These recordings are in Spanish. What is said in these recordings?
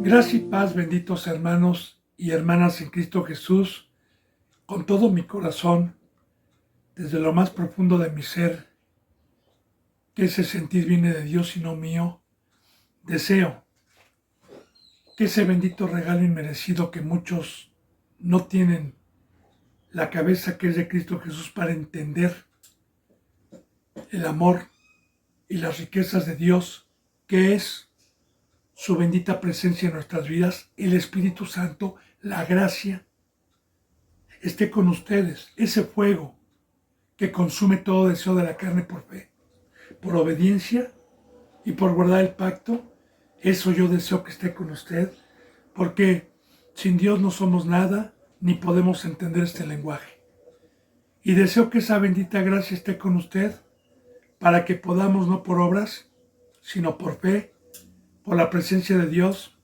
Gracia y paz, benditos hermanos y hermanas en Cristo Jesús, con todo mi corazón, desde lo más profundo de mi ser, que ese sentir viene de Dios y no mío, deseo que ese bendito regalo inmerecido que muchos no tienen la cabeza que es de Cristo Jesús para entender el amor y las riquezas de Dios, que es su bendita presencia en nuestras vidas, el Espíritu Santo, la gracia, esté con ustedes, ese fuego que consume todo deseo de la carne por fe, por obediencia y por guardar el pacto. Eso yo deseo que esté con usted, porque sin Dios no somos nada, ni podemos entender este lenguaje. Y deseo que esa bendita gracia esté con usted, para que podamos, no por obras, sino por fe, por la presencia de Dios,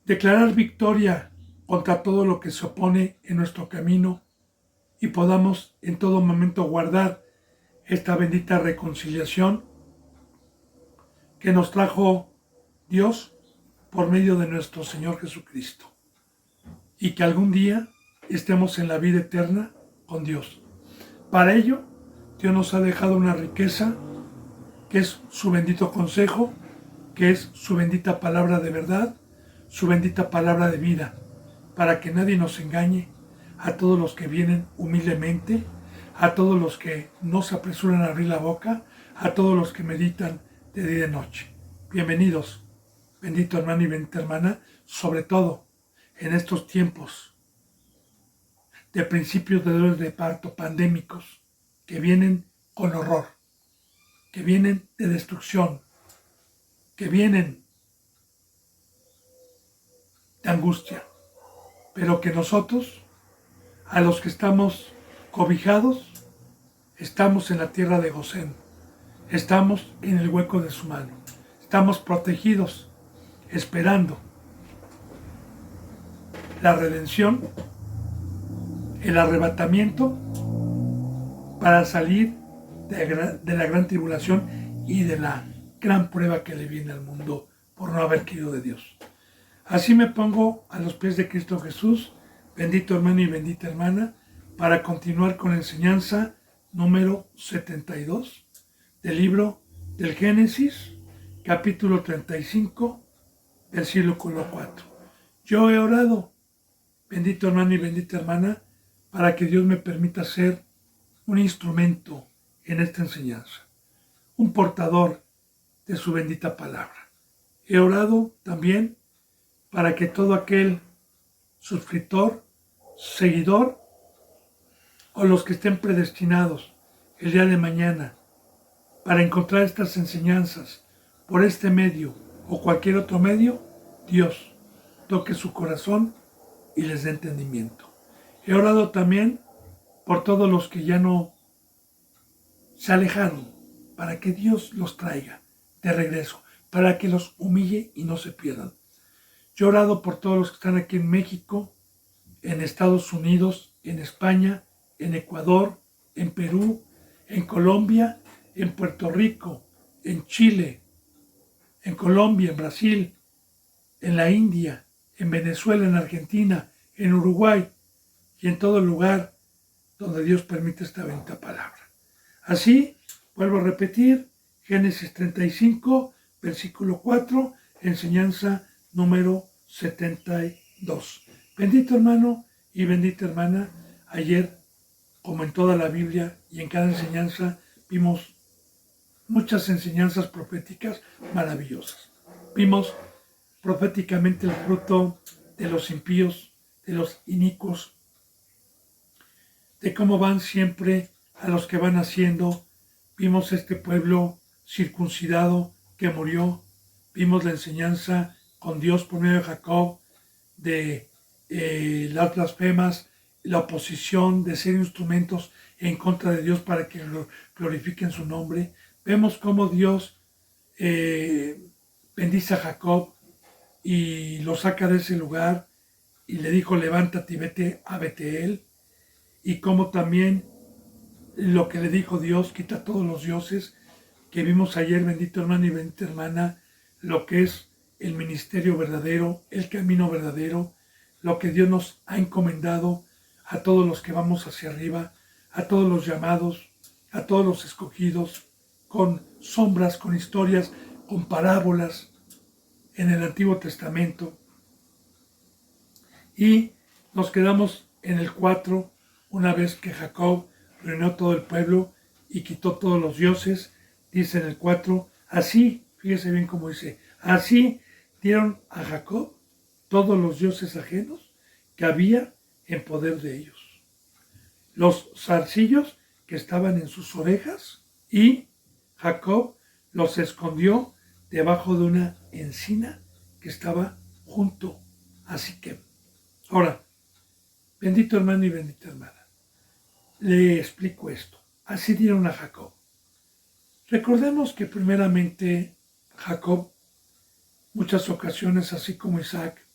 declarar victoria contra todo lo que se opone en nuestro camino y podamos en todo momento guardar esta bendita reconciliación que nos trajo Dios por medio de nuestro Señor Jesucristo, y que algún día estemos en la vida eterna con Dios. Para ello, Dios nos ha dejado una riqueza que es su bendito consejo, que es su bendita palabra de verdad, su bendita palabra de vida, para que nadie nos engañe, a todos los que vienen humildemente, a todos los que no se apresuran a abrir la boca, a todos los que meditan de día y de noche. Bienvenidos, bendito hermano y bendita hermana, sobre todo en estos tiempos de principios de dolores de parto pandémicos que vienen con horror, que vienen de destrucción, que vienen de angustia, pero que nosotros, a los que estamos cobijados, estamos en la tierra de Gosén, estamos en el hueco de su mano, estamos protegidos, esperando la redención, el arrebatamiento, para salir de la gran tribulación y de la gran prueba que le viene al mundo por no haber querido de Dios. Así me pongo a los pies de Cristo Jesús, bendito hermano y bendita hermana, para continuar con la enseñanza número 72 del libro del Génesis, capítulo 35, versículo 4. Yo he orado, bendito hermano y bendita hermana, para que Dios me permita ser un instrumento en esta enseñanza, un portador de su bendita palabra. He orado también para que todo aquel suscriptor, seguidor, o los que estén predestinados el día de mañana para encontrar estas enseñanzas por este medio o cualquier otro medio, Dios toque su corazón y les dé entendimiento. He orado también por todos los que ya no se alejaron, para que Dios los traiga de regreso, para que los humille y no se pierdan. Yo he orado por todos los que están aquí en México, en Estados Unidos, en España, en Ecuador, en Perú, en Colombia, en Puerto Rico, en Chile, en Colombia, en Brasil, en la India, en Venezuela, en Argentina, en Uruguay y en todo lugar donde Dios permite esta bendita palabra. Así, vuelvo a repetir, Génesis 35, versículo 4, enseñanza número 72. Bendito hermano y bendita hermana, ayer, como en toda la Biblia y en cada enseñanza, vimos muchas enseñanzas proféticas maravillosas. Vimos proféticamente el fruto de los impíos, de los inicuos, de cómo van siempre a los que van haciendo. Vimos este pueblo circuncidado que murió. Vimos la enseñanza con Dios por medio de Jacob de las blasfemas, la oposición de ser instrumentos en contra de Dios para que glorifiquen su nombre. Vemos cómo Dios bendice a Jacob y lo saca de ese lugar y le dijo: levántate y vete a Betel. Y cómo también lo que le dijo Dios, quita todos los dioses, que vimos ayer, bendito hermano y bendita hermana, lo que es el ministerio verdadero, el camino verdadero, lo que Dios nos ha encomendado a todos los que vamos hacia arriba, a todos los llamados, a todos los escogidos, con sombras, con historias, con parábolas en el Antiguo Testamento. Y nos quedamos en el 4, una vez que Jacob reunió todo el pueblo y quitó todos los dioses, dice en el 4, así, fíjese bien cómo dice, así dieron a Jacob todos los dioses ajenos que había en poder de ellos, los zarcillos que estaban en sus orejas, y Jacob los escondió debajo de una encina que estaba junto a Siquem. Ahora, bendito hermano y bendita hermana, le explico esto. Así dieron a Jacob. Recordemos que primeramente Jacob, muchas ocasiones, así como Isaac,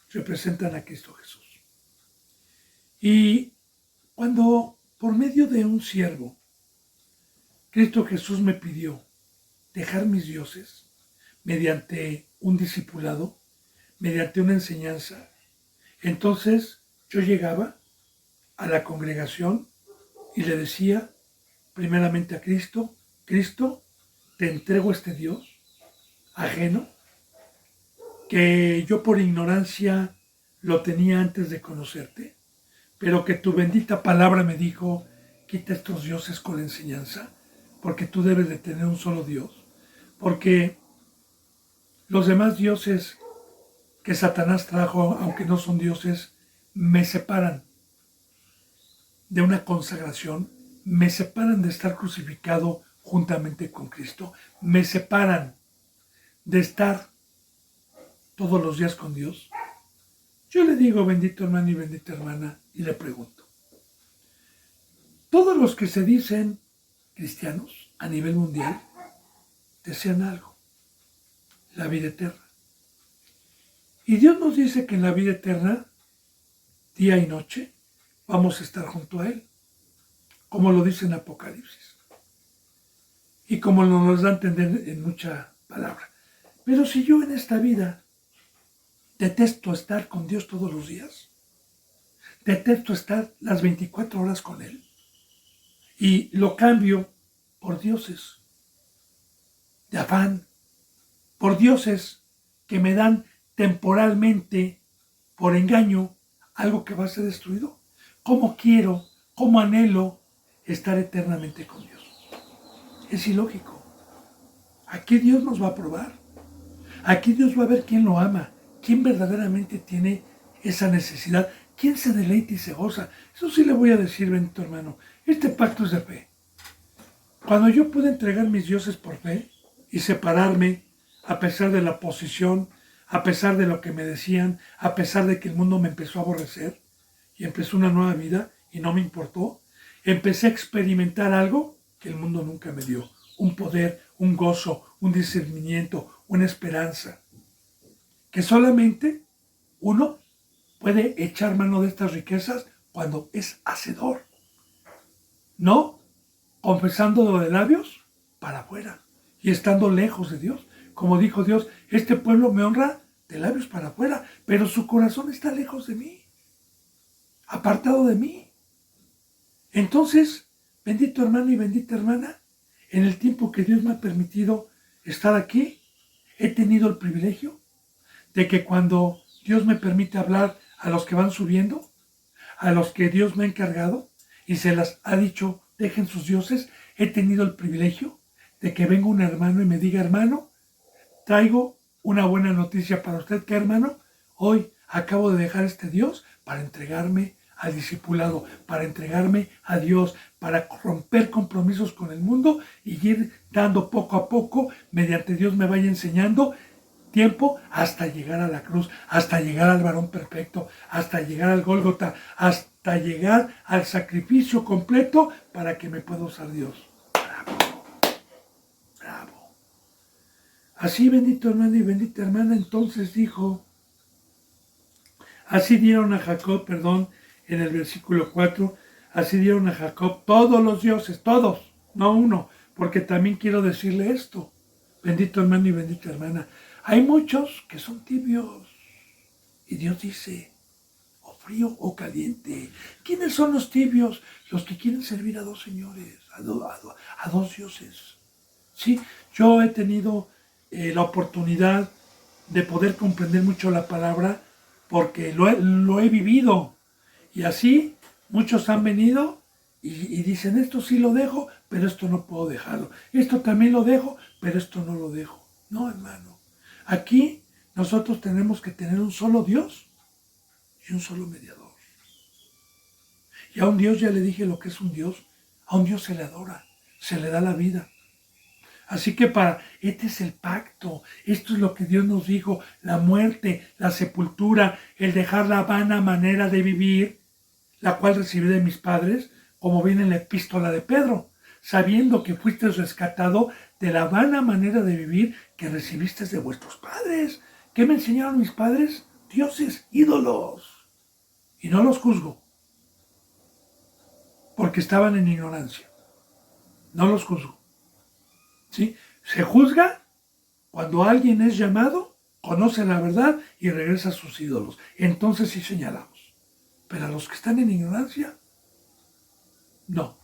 representan a Cristo Jesús. Y cuando por medio de un siervo, Cristo Jesús me pidió dejar mis dioses mediante un discipulado, mediante una enseñanza, entonces yo llegaba a la congregación y le decía primeramente a Cristo, Cristo, te entrego este Dios ajeno, que yo por ignorancia lo tenía antes de conocerte, pero que tu bendita palabra me dijo, quita estos dioses con la enseñanza, porque tú debes de tener un solo Dios, porque los demás dioses que Satanás trajo, aunque no son dioses, me separan de una consagración, me separan de estar crucificado juntamente con Cristo, me separan de estar todos los días con Dios. Yo le digo, bendito hermano y bendita hermana, y le pregunto, todos los que se dicen cristianos a nivel mundial desean algo, la vida eterna. Y Dios nos dice que en la vida eterna, día y noche, vamos a estar junto a Él, como lo dice en Apocalipsis. Y como nos da a entender en mucha palabra. Pero si yo en esta vida detesto estar con Dios todos los días, detesto estar las 24 horas con Él, y lo cambio por dioses de afán, por dioses que me dan temporalmente, por engaño, algo que va a ser destruido. ¿Cómo quiero, cómo anhelo estar eternamente con Dios? Es ilógico. Aquí Dios nos va a probar. Aquí Dios va a ver quién lo ama, quién verdaderamente tiene esa necesidad, quién se deleita y se goza. Eso sí le voy a decir, bendito hermano, este pacto es de fe. Cuando yo pude entregar mis dioses por fe y separarme, a pesar de la posición, a pesar de lo que me decían, a pesar de que el mundo me empezó a aborrecer, y empezó una nueva vida y no me importó, empecé a experimentar algo que el mundo nunca me dio, un poder, un gozo, un discernimiento, una esperanza, que solamente uno puede echar mano de estas riquezas cuando es hacedor, no confesándolo de labios para afuera y estando lejos de Dios. Como dijo Dios, este pueblo me honra de labios para afuera, pero su corazón está lejos de mí, apartado de mí. Entonces, bendito hermano y bendita hermana, en el tiempo que Dios me ha permitido estar aquí, he tenido el privilegio de que cuando Dios me permite hablar a los que van subiendo, a los que Dios me ha encargado y se las ha dicho, dejen sus dioses, he tenido el privilegio de que venga un hermano y me diga, hermano, traigo una buena noticia para usted, que hermano, hoy acabo de dejar este Dios para entregarme al discipulado, para entregarme a Dios, para romper compromisos con el mundo y ir dando poco a poco, mediante Dios me vaya enseñando, tiempo hasta llegar a la cruz, hasta llegar al varón perfecto, hasta llegar al Gólgota, hasta llegar al sacrificio completo para que me pueda usar Dios. Bravo, bravo. Así, bendito hermano y bendita hermana, entonces dijo, así dieron a Jacob, en el versículo 4, así dieron a Jacob todos los dioses, todos, no uno, porque también quiero decirle esto, bendito hermano y bendita hermana, Hay muchos que son tibios. Y Dios dice, o frío o caliente. ¿Quiénes son los tibios? Los que quieren servir a dos señores, a dos dioses. Sí, yo he tenido la oportunidad de poder comprender mucho la palabra porque lo he vivido. Y así muchos han venido y dicen, esto sí lo dejo, pero esto no puedo dejarlo. Esto también lo dejo, pero esto no lo dejo. No, hermano. Aquí nosotros tenemos que tener un solo Dios y un solo mediador. Y a un Dios ya le dije lo que es un Dios. A un Dios se le adora, se le da la vida. Así que este es el pacto, esto es lo que Dios nos dijo, la muerte, la sepultura, el dejar la vana manera de vivir, la cual recibí de mis padres, como viene en la epístola de Pedro, sabiendo que fuiste rescatado de la vana manera de vivir que recibiste de vuestros padres. ¿Qué me enseñaron mis padres? Dioses, ídolos. Y no los juzgo, porque estaban en ignorancia. No los juzgo. ¿Sí? Se juzga cuando alguien es llamado, conoce la verdad y regresa a sus ídolos. Entonces sí señalamos. Pero a los que están en ignorancia, no.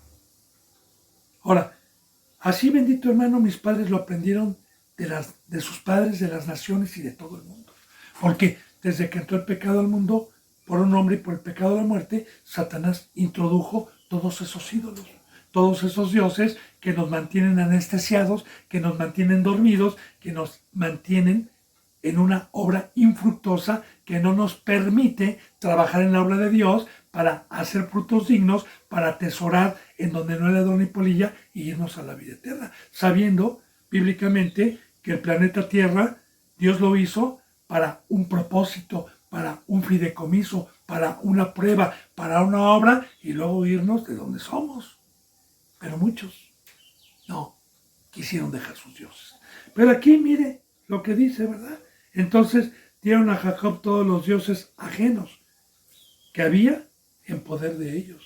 Ahora, así bendito hermano, mis padres lo aprendieron de sus padres, de las naciones y de todo el mundo. Porque desde que entró el pecado al mundo, por un hombre y por el pecado de la muerte, Satanás introdujo todos esos ídolos, todos esos dioses que nos mantienen anestesiados, que nos mantienen dormidos, que nos mantienen en una obra infructuosa que no nos permite trabajar en la obra de Dios para hacer frutos dignos, para atesorar en donde no hay ladrón ni polilla y irnos a la vida eterna, sabiendo bíblicamente que el planeta Tierra Dios lo hizo para un propósito, para un fideicomiso, para una prueba, para una obra y luego irnos de donde somos. Pero muchos no quisieron dejar sus dioses. Pero aquí mire lo que dice, ¿verdad? Entonces dieron a Jacob todos los dioses ajenos que había en poder de ellos.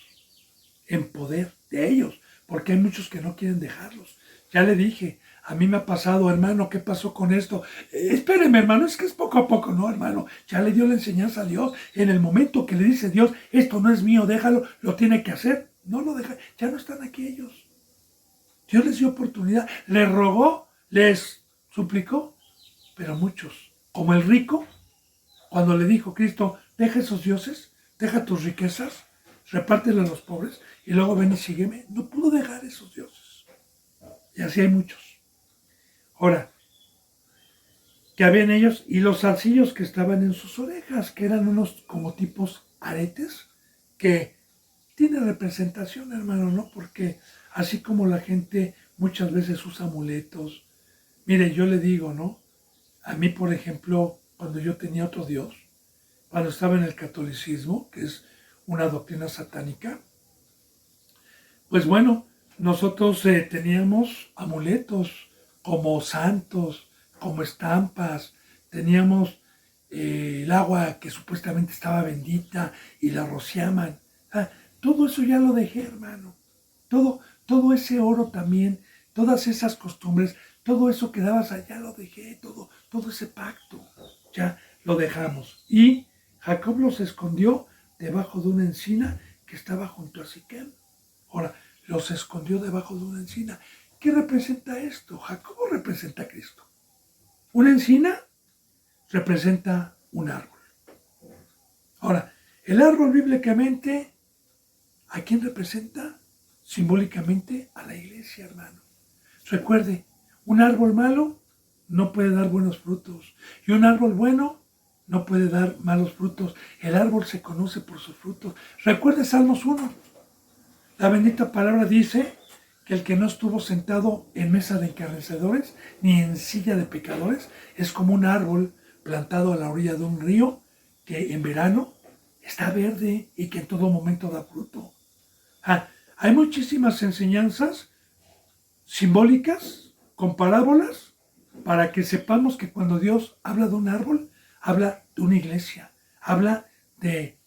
En poder de ellos. Porque hay muchos que no quieren dejarlos. Ya le dije, a mí me ha pasado, hermano, ¿qué pasó con esto? Espéreme, hermano, es que es poco a poco, no, hermano. Ya le dio la enseñanza a Dios. En el momento que le dice Dios, esto no es mío, déjalo, lo tiene que hacer. No lo deja, ya no están aquí ellos. Dios les dio oportunidad, les rogó, les suplicó, pero muchos, como el rico, cuando le dijo Cristo, deja esos dioses, deja tus riquezas, repártelas a los pobres y luego ven y sígueme, no pudo dejar esos dioses. Y así hay muchos. Ahora, que habían ellos y los zarcillos que estaban en sus orejas, que eran unos como tipos aretes, que tiene representación, hermano, ¿no? Porque así como la gente muchas veces usa amuletos, mire, yo le digo, ¿no? A mí, por ejemplo, cuando yo tenía otro Dios, cuando estaba en el catolicismo, que es una doctrina satánica, pues bueno, nosotros teníamos amuletos como santos, como estampas, teníamos el agua que supuestamente estaba bendita y la rociaban. Todo eso ya lo dejé, hermano. Todo ese oro también, todas esas costumbres, todo eso que dabas allá lo dejé, todo ese pacto, ya lo dejamos. Y Jacob los escondió debajo de una encina que estaba junto a Siquem. Ahora, los escondió debajo de una encina. ¿Qué representa esto? Jacob representa a Cristo. Una encina representa un árbol. Ahora, el árbol bíblicamente, ¿a quién representa? Simbólicamente a la iglesia, hermano. Recuerde, un árbol malo no puede dar buenos frutos y un árbol bueno no puede dar malos frutos. El árbol se conoce por sus frutos. Recuerde Salmos 1. La bendita palabra dice que el que no estuvo sentado en mesa de encarnecedores ni en silla de pecadores es como un árbol plantado a la orilla de un río que en verano está verde y que en todo momento da fruto. Hay muchísimas enseñanzas simbólicas con parábolas para que sepamos que cuando Dios habla de un árbol, habla de una iglesia, habla de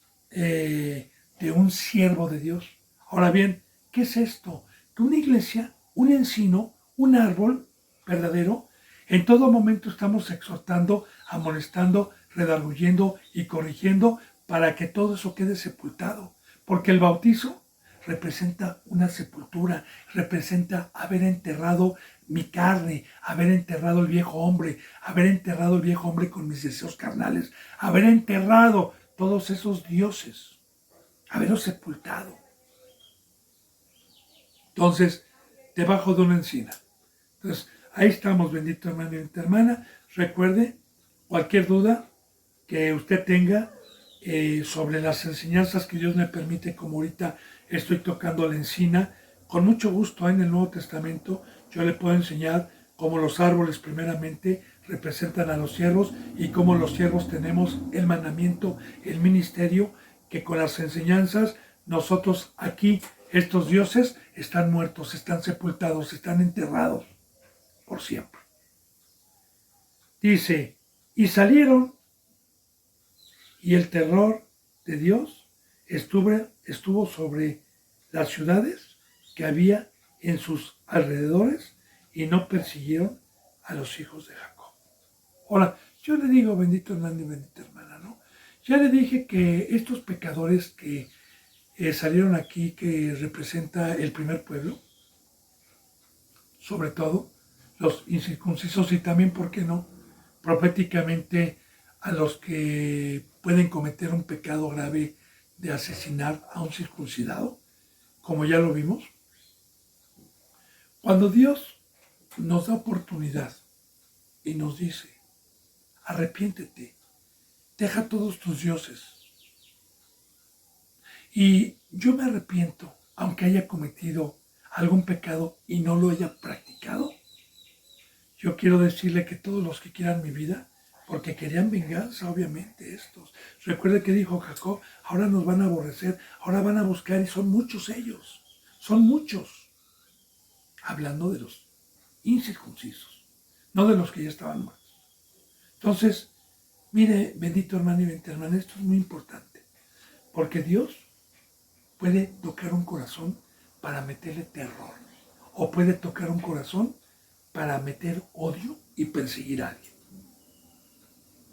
un siervo de Dios. Ahora bien, ¿qué es esto? Que una iglesia, un encino, un árbol verdadero, En todo momento estamos exhortando, amonestando, redarguyendo y corrigiendo para que todo eso quede sepultado. Porque el bautizo representa una sepultura, representa haber enterrado mi carne, haber enterrado el viejo hombre, haber enterrado el viejo hombre con mis deseos carnales, haber enterrado todos esos dioses, haberlos sepultado. Entonces, debajo de una encina. Entonces, ahí estamos, bendito hermano y bendita hermana. Recuerde, cualquier duda que usted tenga sobre las enseñanzas que Dios me permite, como ahorita estoy tocando la encina, con mucho gusto en el Nuevo Testamento yo le puedo enseñar cómo los árboles primeramente representan a los siervos y cómo los siervos tenemos el mandamiento, el ministerio, que con las enseñanzas nosotros aquí, estos dioses, están muertos, están sepultados, están enterrados por siempre. Dice, y salieron, y el terror de Dios estuvo sobre las ciudades que había en sus alrededores y no persiguieron a los hijos de Jacob. Ahora, yo le digo, bendito hermano y bendita hermana, ¿no? Ya le dije que estos pecadores que salieron aquí, que representa el primer pueblo, sobre todo los incircuncisos y también, ¿por qué no?, proféticamente a los que pueden cometer un pecado grave de asesinar a un circuncidado, como ya lo vimos. Cuando Dios nos da oportunidad y nos dice, arrepiéntete, deja todos tus dioses. Y yo me arrepiento, aunque haya cometido algún pecado y no lo haya practicado. Yo quiero decirle que todos los que quieran mi vida, porque querían venganza, obviamente, estos. Recuerde que dijo Jacob, ahora nos van a aborrecer, ahora van a buscar, y son muchos ellos, son muchos. Hablando de los incircuncisos, no de los que ya estaban muertos. Entonces, mire, bendito hermano y bendita hermana, esto es muy importante, porque Dios puede tocar un corazón para meterle terror, o puede tocar un corazón para meter odio y perseguir a alguien.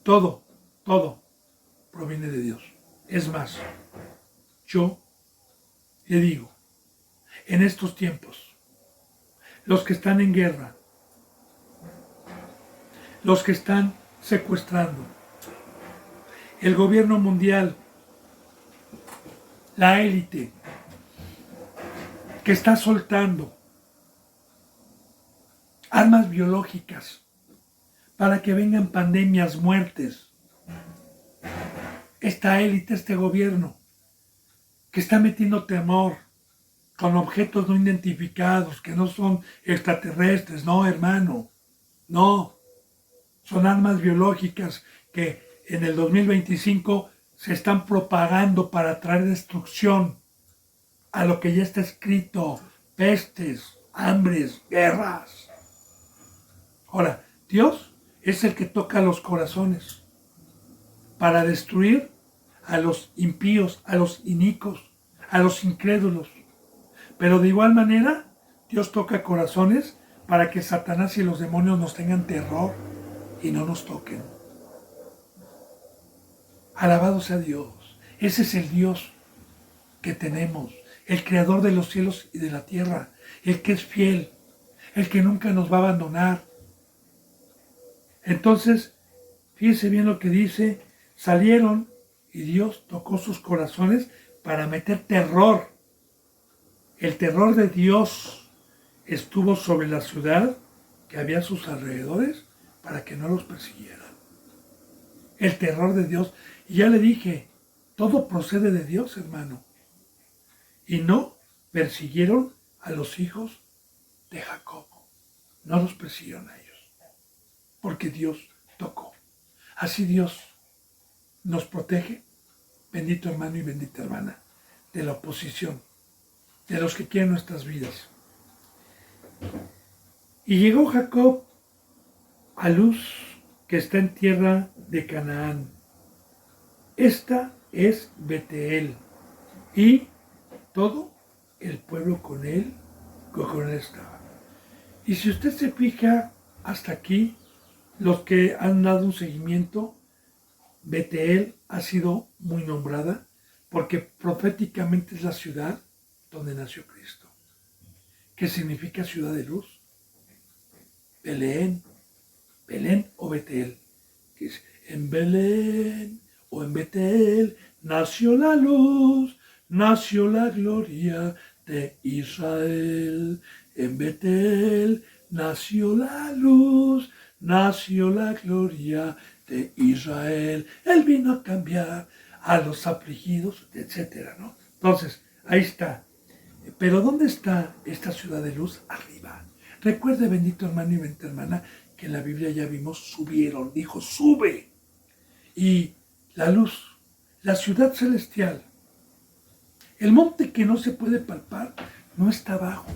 Todo proviene de Dios. Es más, yo le digo, en estos tiempos, los que están en guerra, los que están secuestrando, el gobierno mundial, la élite, que está soltando armas biológicas para que vengan pandemias, muertes. Esta élite, este gobierno, que está metiendo temor con objetos no identificados, que no son extraterrestres, no, hermano, no. Son armas biológicas que en el 2025 se están propagando para traer destrucción a lo que ya está escrito, pestes, hambres, guerras. Ahora, Dios es el que toca los corazones para destruir a los impíos, a los inicuos, a los incrédulos. Pero de igual manera, Dios toca corazones para que Satanás y los demonios nos tengan terror y no nos toquen. Alabado sea Dios. Ese es el Dios que tenemos, el creador de los cielos y de la tierra, el que es fiel, el que nunca nos va a abandonar. Entonces, fíjese bien lo que dice, salieron y Dios tocó sus corazones para meter terror. El terror de Dios estuvo sobre la ciudad que había a sus alrededores para que no los persiguieran. El terror de Dios. Y ya le dije, todo procede de Dios, hermano. Y no persiguieron a los hijos de Jacob. No los persiguieron a ellos. Porque Dios tocó. Así Dios nos protege, bendito hermano y bendita hermana, de la oposición, de los que quieren nuestras vidas. Y llegó Jacob a Luz, que está en tierra de Canaán. Esta es Betel, y todo el pueblo con él estaba. Y si usted se fija hasta aquí, los que han dado un seguimiento, Betel ha sido muy nombrada porque proféticamente es la ciudad donde nació Cristo. ¿Qué significa ciudad de luz? Belén, Belén o Betel. Que es, en Belén o en Betel nació la luz, nació la gloria de Israel. En Betel nació la luz, nació la gloria de Israel. Él vino a cambiar a los afligidos, etcétera, ¿no? Entonces, ahí está. Pero ¿dónde está esta ciudad de luz? Arriba. Recuerde, bendito hermano y bendita hermana, que en la Biblia ya vimos, subieron, dijo, sube. Y la luz, la ciudad celestial, el monte que no se puede palpar, no está abajo,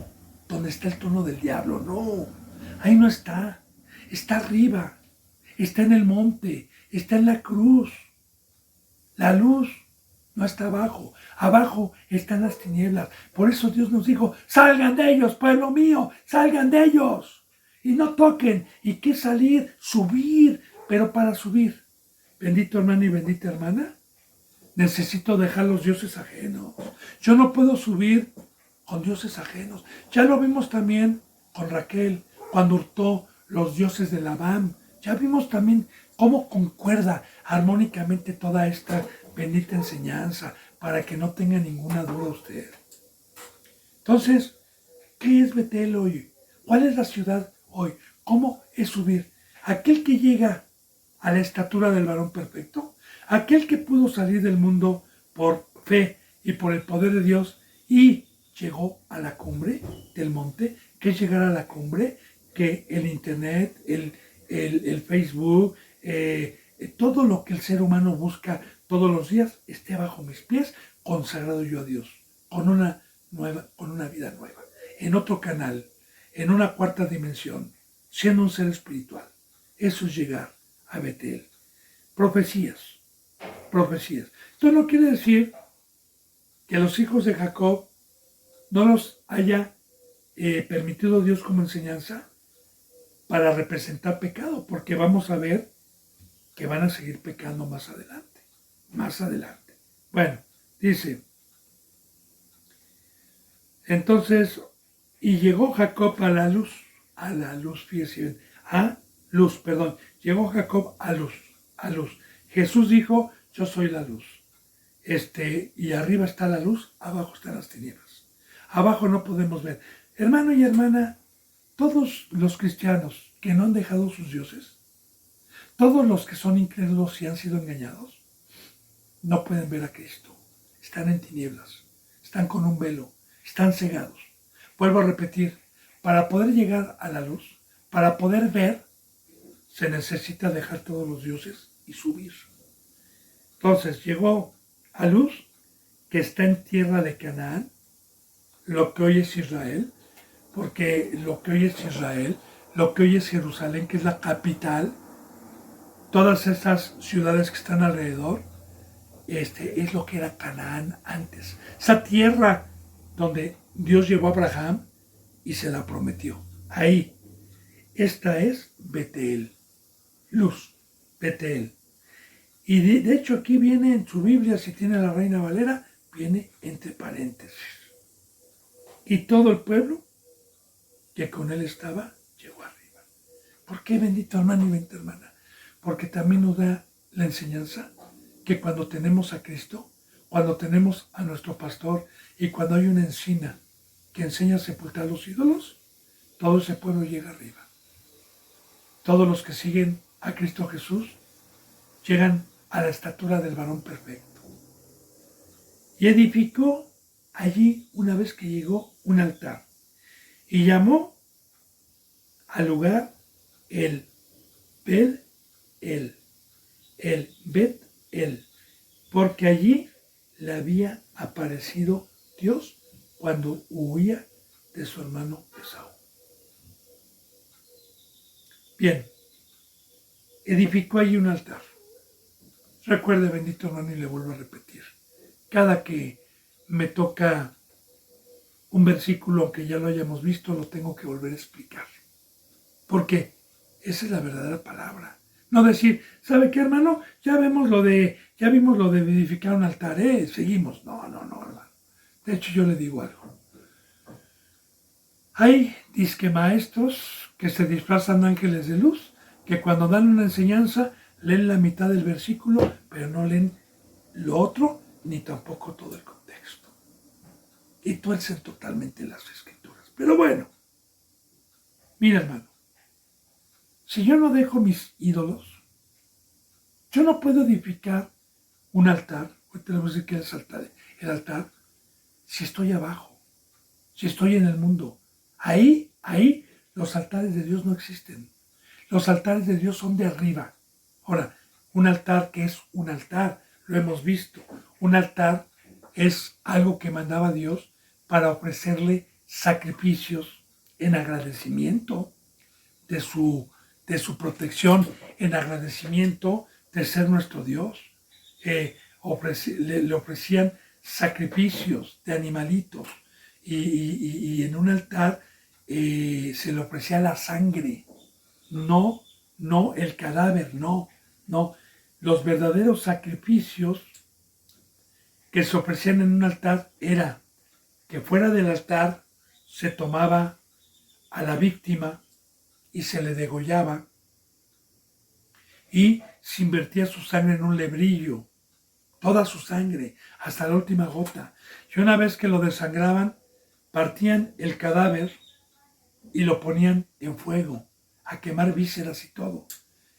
donde está el trono del diablo, no, ahí no está, está arriba, está en el monte, está en la cruz. La luz no está abajo, abajo están las tinieblas. Por eso Dios nos dijo, salgan de ellos, pueblo mío, salgan de ellos. Y no toquen, y qué salir, subir, pero para subir, bendito hermano y bendita hermana, necesito dejar los dioses ajenos. Yo no puedo subir con dioses ajenos. Ya lo vimos también con Raquel, cuando hurtó los dioses de Labán. Ya vimos también cómo concuerda armónicamente toda esta bendita enseñanza, para que no tenga ninguna duda usted. Entonces, ¿qué es Betel hoy? ¿Cuál es la ciudad hoy? ¿Cómo es subir? Aquel que llega a la estatura del varón perfecto, aquel que pudo salir del mundo por fe y por el poder de Dios y llegó a la cumbre del monte. ¿Qué es llegar a la cumbre? Que el internet, el Facebook, todo lo que el ser humano busca todos los días esté bajo mis pies, consagrado yo a Dios, con una vida nueva, en otro canal, en una cuarta dimensión, siendo un ser espiritual. Eso es llegar a Betel. Profecías. Esto no quiere decir que los hijos de Jacob no los haya permitido Dios como enseñanza para representar pecado, porque vamos a ver que van a seguir pecando más adelante. Bueno, dice, entonces, y llegó Jacob a la luz, fíjese bien, llegó Jacob a luz. Jesús dijo, yo soy la luz. Y arriba está la luz, abajo están las tinieblas. Abajo no podemos ver. Hermano y hermana, todos los cristianos que no han dejado sus dioses, todos los que son incrédulos y han sido engañados, no pueden ver a Cristo. Están en tinieblas, están con un velo, están cegados. Vuelvo a repetir, para poder llegar a la luz, para poder ver, se necesita dejar todos los dioses y subir. Entonces llegó a luz, que está en tierra de Canaán, lo que hoy es Israel, porque lo que hoy es Israel, lo que hoy es Jerusalén, que es la capital, todas esas ciudades que están alrededor, es lo que era Canaán antes. Esa tierra donde Dios llevó a Abraham y se la prometió. Ahí. Esta es Betel. Luz. Betel. Y de hecho aquí viene en su Biblia, si tiene la Reina Valera, viene entre paréntesis. Y todo el pueblo que con él estaba, llegó arriba. ¿Por qué, bendito hermano y bendita hermana? Porque también nos da la enseñanza que cuando tenemos a Cristo, cuando tenemos a nuestro pastor y cuando hay una encina que enseña a sepultar los ídolos, todo ese pueblo llega arriba. Todos los que siguen a Cristo Jesús llegan a la estatura del varón perfecto. Y edificó allí, una vez que llegó, un altar. Y llamó al lugar el Bet-El, porque allí le había aparecido Dios cuando huía de su hermano Esaú. Bien, edificó allí un altar. Recuerde, bendito hermano, y le vuelvo a repetir, cada que me toca un versículo que ya lo hayamos visto, lo tengo que volver a explicar. Porque Esa es la verdadera palabra. No decir, ¿sabe qué, hermano? Ya vimos lo de edificar un altar, seguimos. No, hermano. De hecho, yo le digo algo. Hay disque maestros que se disfrazan de ángeles de luz, que cuando dan una enseñanza leen la mitad del versículo, pero no leen lo otro, ni tampoco todo el contexto. Y tuercen totalmente las escrituras. Pero bueno, mira, hermano, si yo no dejo mis ídolos, yo no puedo edificar un altar. Hoy te voy a decir que es el altar, si estoy abajo, si estoy en el mundo. Ahí, los altares de Dios no existen. Los altares de Dios son de arriba. Ahora, un altar que es un altar, lo hemos visto. Un altar es algo que mandaba Dios para ofrecerle sacrificios en agradecimiento de su protección, en agradecimiento de ser nuestro Dios. Le ofrecían sacrificios de animalitos y en un altar se le ofrecía la sangre, no el cadáver, no. Los verdaderos sacrificios que se ofrecían en un altar era que fuera del altar se tomaba a la víctima y se le degollaba y se invertía su sangre en un lebrillo, toda su sangre, hasta la última gota. Y una vez que lo desangraban, partían el cadáver y lo ponían en fuego, a quemar vísceras y todo.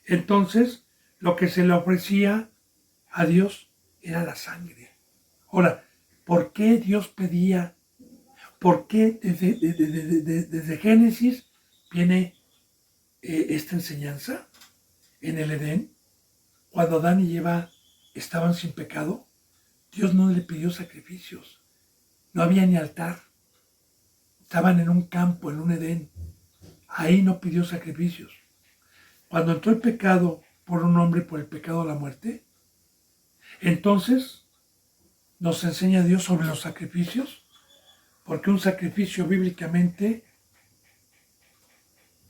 Entonces, lo que se le ofrecía a Dios era la sangre. Ahora, ¿por qué Dios pedía? ¿Por qué desde Génesis viene esta enseñanza? En el Edén, cuando Adán y Eva estaban sin pecado, Dios no le pidió sacrificios. No había ni altar. Estaban en un campo, en un Edén. Ahí no pidió sacrificios. Cuando entró el pecado por un hombre, por el pecado de la muerte, entonces nos enseña Dios sobre los sacrificios, porque un sacrificio bíblicamente,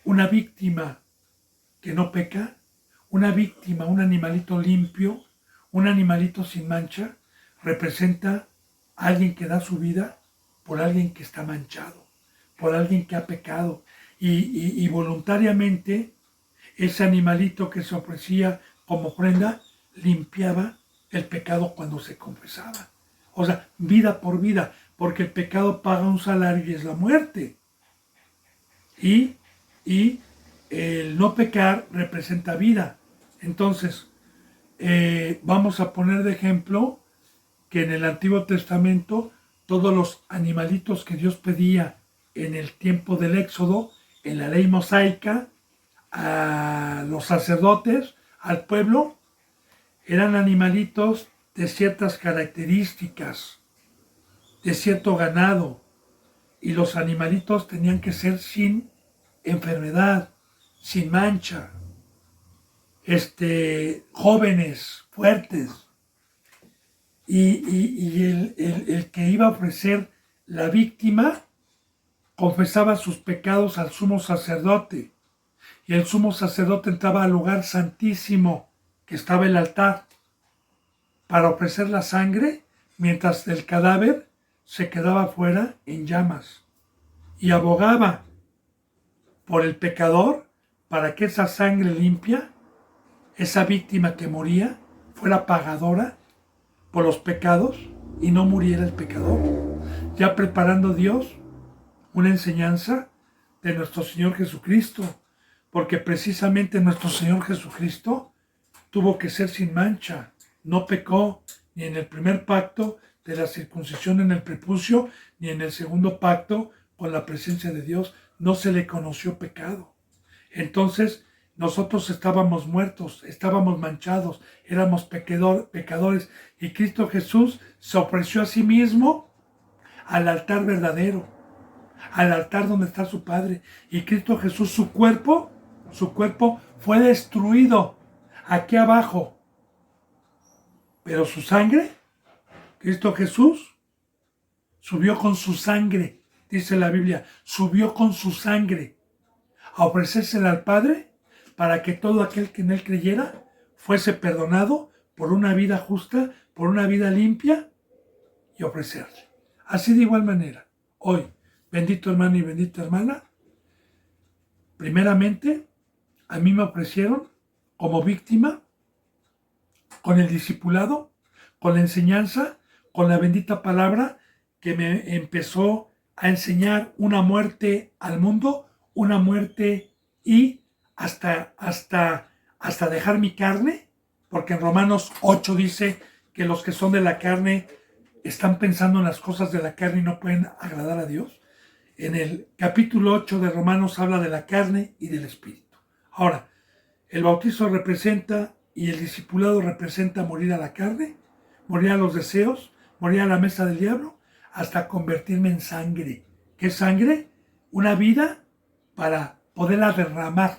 una víctima que no peca, una víctima, un animalito limpio, un animalito sin mancha, representa a alguien que da su vida por alguien que está manchado, por alguien que ha pecado. Y voluntariamente ese animalito que se ofrecía como ofrenda limpiaba el pecado cuando se confesaba. O sea, vida por vida, porque el pecado paga un salario y es la muerte. Y el no pecar representa vida. Entonces, vamos a poner de ejemplo que en el Antiguo Testamento todos los animalitos que Dios pedía en el tiempo del Éxodo, en la ley mosaica, a los sacerdotes, al pueblo, eran animalitos de ciertas características, de cierto ganado, y los animalitos tenían que ser sin enfermedad, sin mancha, jóvenes, fuertes. Y el que iba a ofrecer la víctima confesaba sus pecados al sumo sacerdote. Y el sumo sacerdote entraba al lugar santísimo, que estaba el altar, para ofrecer la sangre, mientras el cadáver se quedaba fuera en llamas. Y abogaba por el pecador para que esa sangre limpia, esa víctima que moría, fuera pagadora por los pecados y no muriera el pecador. Ya preparando Dios una enseñanza de nuestro Señor Jesucristo, porque precisamente nuestro Señor Jesucristo tuvo que ser sin mancha, no pecó ni en el primer pacto de la circuncisión en el prepucio, ni en el segundo pacto con la presencia de Dios, no se le conoció pecado. Entonces, nosotros estábamos muertos, estábamos manchados, éramos pecadores, y Cristo Jesús se ofreció a sí mismo al altar verdadero, al altar donde está su Padre. Y Cristo Jesús, su cuerpo fue destruido aquí abajo. Pero su sangre, Cristo Jesús, subió con su sangre, dice la Biblia, subió con su sangre a ofrecérsela al Padre para que todo aquel que en él creyera fuese perdonado por una vida justa, por una vida limpia y ofrecerle. Así de igual manera, hoy, bendito hermano y bendita hermana, primeramente, a mí me ofrecieron como víctima, con el discipulado, con la enseñanza, con la bendita palabra que me empezó a enseñar una muerte al mundo, una muerte y hasta dejar mi carne, porque en Romanos 8 dice que los que son de la carne están pensando en las cosas de la carne y no pueden agradar a Dios. En el capítulo 8 de Romanos habla de la carne y del espíritu. Ahora, el bautizo representa y el discipulado representa morir a la carne, morir a los deseos, morir a la mesa del diablo, hasta convertirme en sangre. ¿Qué es sangre? Una vida para poderla derramar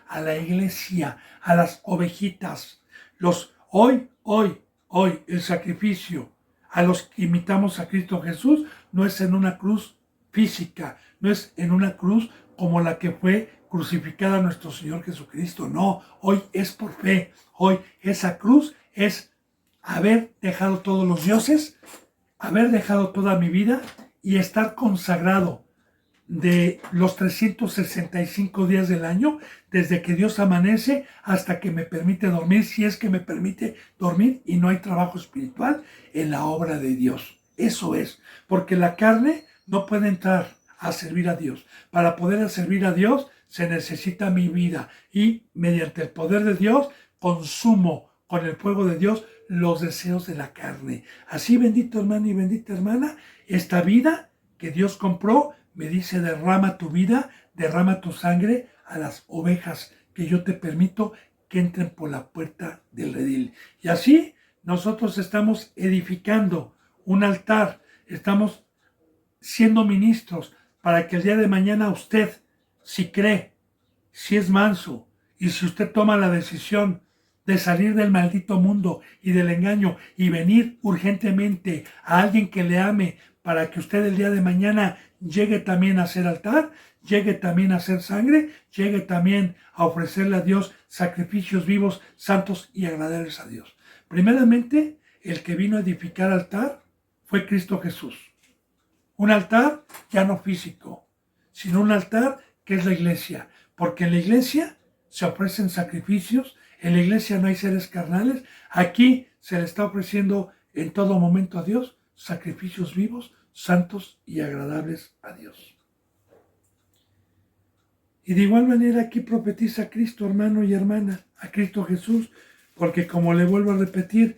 a la iglesia, a las ovejitas. Hoy, el sacrificio a los que imitamos a Cristo Jesús no es en una cruz física, no es en una cruz como la que fue crucificada nuestro Señor Jesucristo. No, hoy es por fe. Hoy esa cruz es haber dejado todos los dioses, haber dejado toda mi vida y estar consagrado de los 365 días del año, desde que Dios amanece hasta que me permite dormir, si es que me permite dormir y no hay trabajo espiritual en la obra de Dios. Eso es, porque la carne no puede entrar a servir a Dios. Para poder servir a Dios se necesita mi vida y mediante el poder de Dios consumo con el fuego de Dios los deseos de la carne. Así, bendito hermano y bendita hermana, esta vida que Dios compró me dice: derrama tu vida, derrama tu sangre a las ovejas que yo te permito que entren por la puerta del redil. Y así nosotros estamos edificando un altar, estamos siendo ministros para que el día de mañana usted, si cree, si es manso y si usted toma la decisión de salir del maldito mundo y del engaño y venir urgentemente a alguien que le ame para que usted el día de mañana llegue también a ser altar, llegue también a ser sangre, llegue también a ofrecerle a Dios sacrificios vivos, santos y agradables a Dios. Primeramente, el que vino a edificar altar fue Cristo Jesús. Un altar ya no físico, sino un altar que es la iglesia, porque en la iglesia se ofrecen sacrificios, en la iglesia no hay seres carnales, aquí se le está ofreciendo en todo momento a Dios sacrificios vivos, santos y agradables a Dios. Y de igual manera aquí profetiza Cristo, hermano y hermana, a Cristo Jesús, porque como le vuelvo a repetir,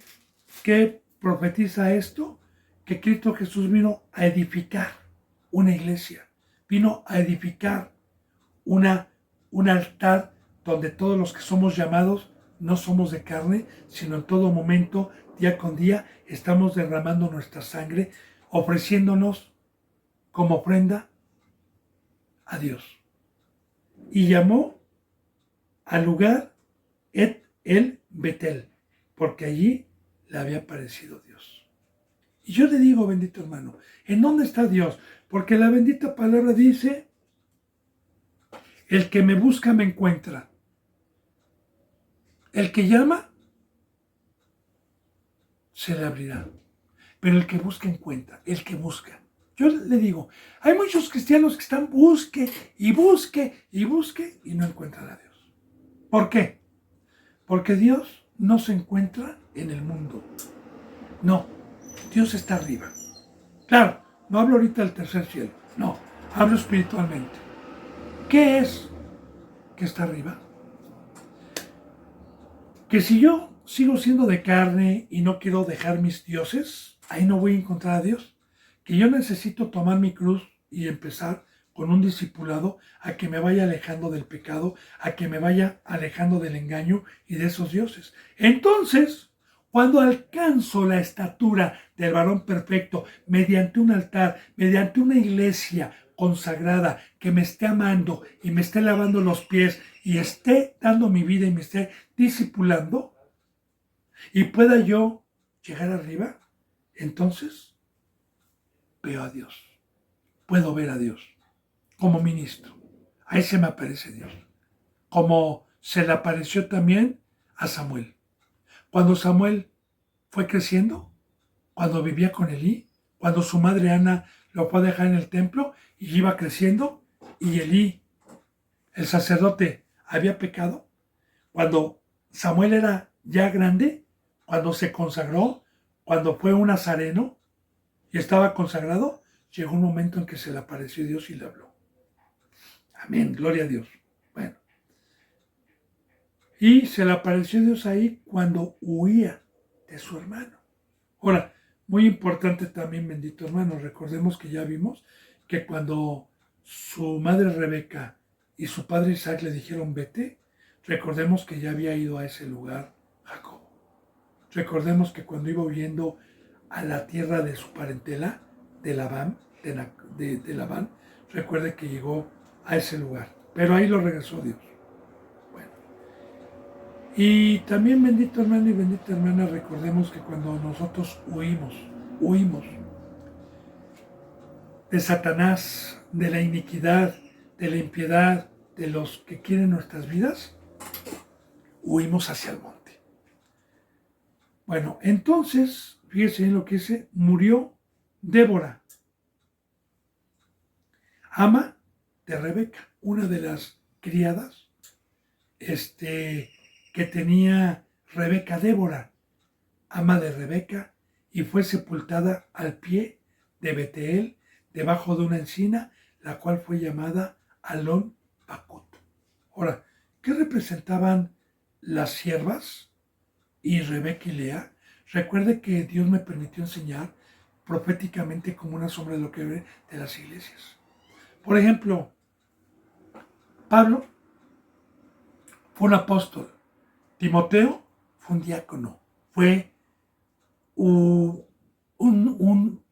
¿qué profetiza esto? Que Cristo Jesús vino a edificar una iglesia, vino a edificar un altar donde todos los que somos llamados no somos de carne, sino en todo momento, día con día, estamos derramando nuestra sangre, ofreciéndonos como ofrenda a Dios. Y llamó al lugar el Betel, porque allí le había aparecido Dios. Y yo le digo, bendito hermano, ¿en dónde está Dios? Porque la bendita palabra dice: el que me busca me encuentra. El que llama, se le abrirá. Pero el que busca encuentra, el que busca. Yo le digo, hay muchos cristianos que están busque y no encuentran a Dios. ¿Por qué? Porque Dios no se encuentra en el mundo. No, Dios está arriba. Claro, no hablo ahorita del tercer cielo, no, hablo espiritualmente. ¿Qué es que está arriba? Que si yo sigo siendo de carne y no quiero dejar mis dioses, ahí no voy a encontrar a Dios. Que yo necesito tomar mi cruz y empezar con un discipulado a que me vaya alejando del pecado, a que me vaya alejando del engaño y de esos dioses. Entonces, cuando alcanzo la estatura del varón perfecto mediante un altar, mediante una iglesia consagrada que me esté amando y me esté lavando los pies y esté dando mi vida y me esté discipulando y pueda yo llegar arriba, entonces veo a Dios, puedo ver a Dios como ministro. Ahí se me aparece Dios. como se le apareció también a Samuel. Cuando Samuel fue creciendo, cuando vivía con Elí, cuando su madre Ana lo fue a dejar en el templo y iba creciendo, y Elí, el sacerdote, había pecado, cuando Samuel era ya grande, cuando se consagró, cuando fue un nazareno y estaba consagrado, llegó un momento en que se le apareció Dios y le habló. Amén, gloria a Dios. Bueno, y se le apareció Dios ahí cuando huía de su hermano. Ahora, muy importante también, bendito hermano, recordemos que ya vimos que cuando su madre Rebeca y su padre Isaac le dijeron vete, recordemos que ya había ido a ese lugar Jacob. Recordemos que cuando iba huyendo a la tierra de su parentela, de Labán, de Labán, recuerde que llegó a ese lugar. Pero ahí lo regresó Dios. Bueno. Y también, bendito hermano y bendita hermana, recordemos que cuando nosotros huimos de Satanás, de la iniquidad, de la impiedad, de los que quieren nuestras vidas, huimos hacia el monte. Bueno, entonces, fíjense en lo que dice, murió Débora, ama de Rebeca, una de las criadas que tenía Rebeca, Débora, ama de Rebeca, y fue sepultada al pie de Beteel, debajo de una encina, la cual fue llamada Alon Bakut. Ahora, ¿qué representaban las siervas y Rebeca y Lea? Recuerde que Dios me permitió enseñar proféticamente como una sombra de lo que ve de las iglesias. Por ejemplo, Pablo fue un apóstol, Timoteo fue un diácono, fue un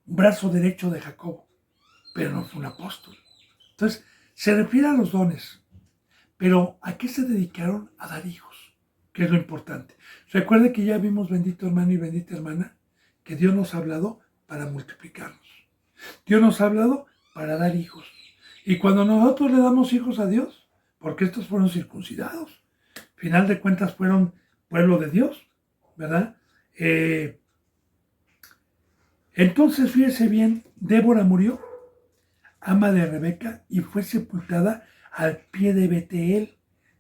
brazo derecho de Jacobo, pero no fue un apóstol. Entonces, se refiere a los dones, pero ¿a qué se dedicaron? A dar hijos, que es lo importante. Recuerde que ya vimos, bendito hermano y bendita hermana, que Dios nos ha hablado para multiplicarnos. Dios nos ha hablado para dar hijos. Y cuando nosotros le damos hijos a Dios, porque estos fueron circuncidados, final de cuentas fueron pueblo de Dios, ¿verdad? Entonces, fíjese bien, Débora murió, ama de Rebeca, y fue sepultada al pie de Beteel,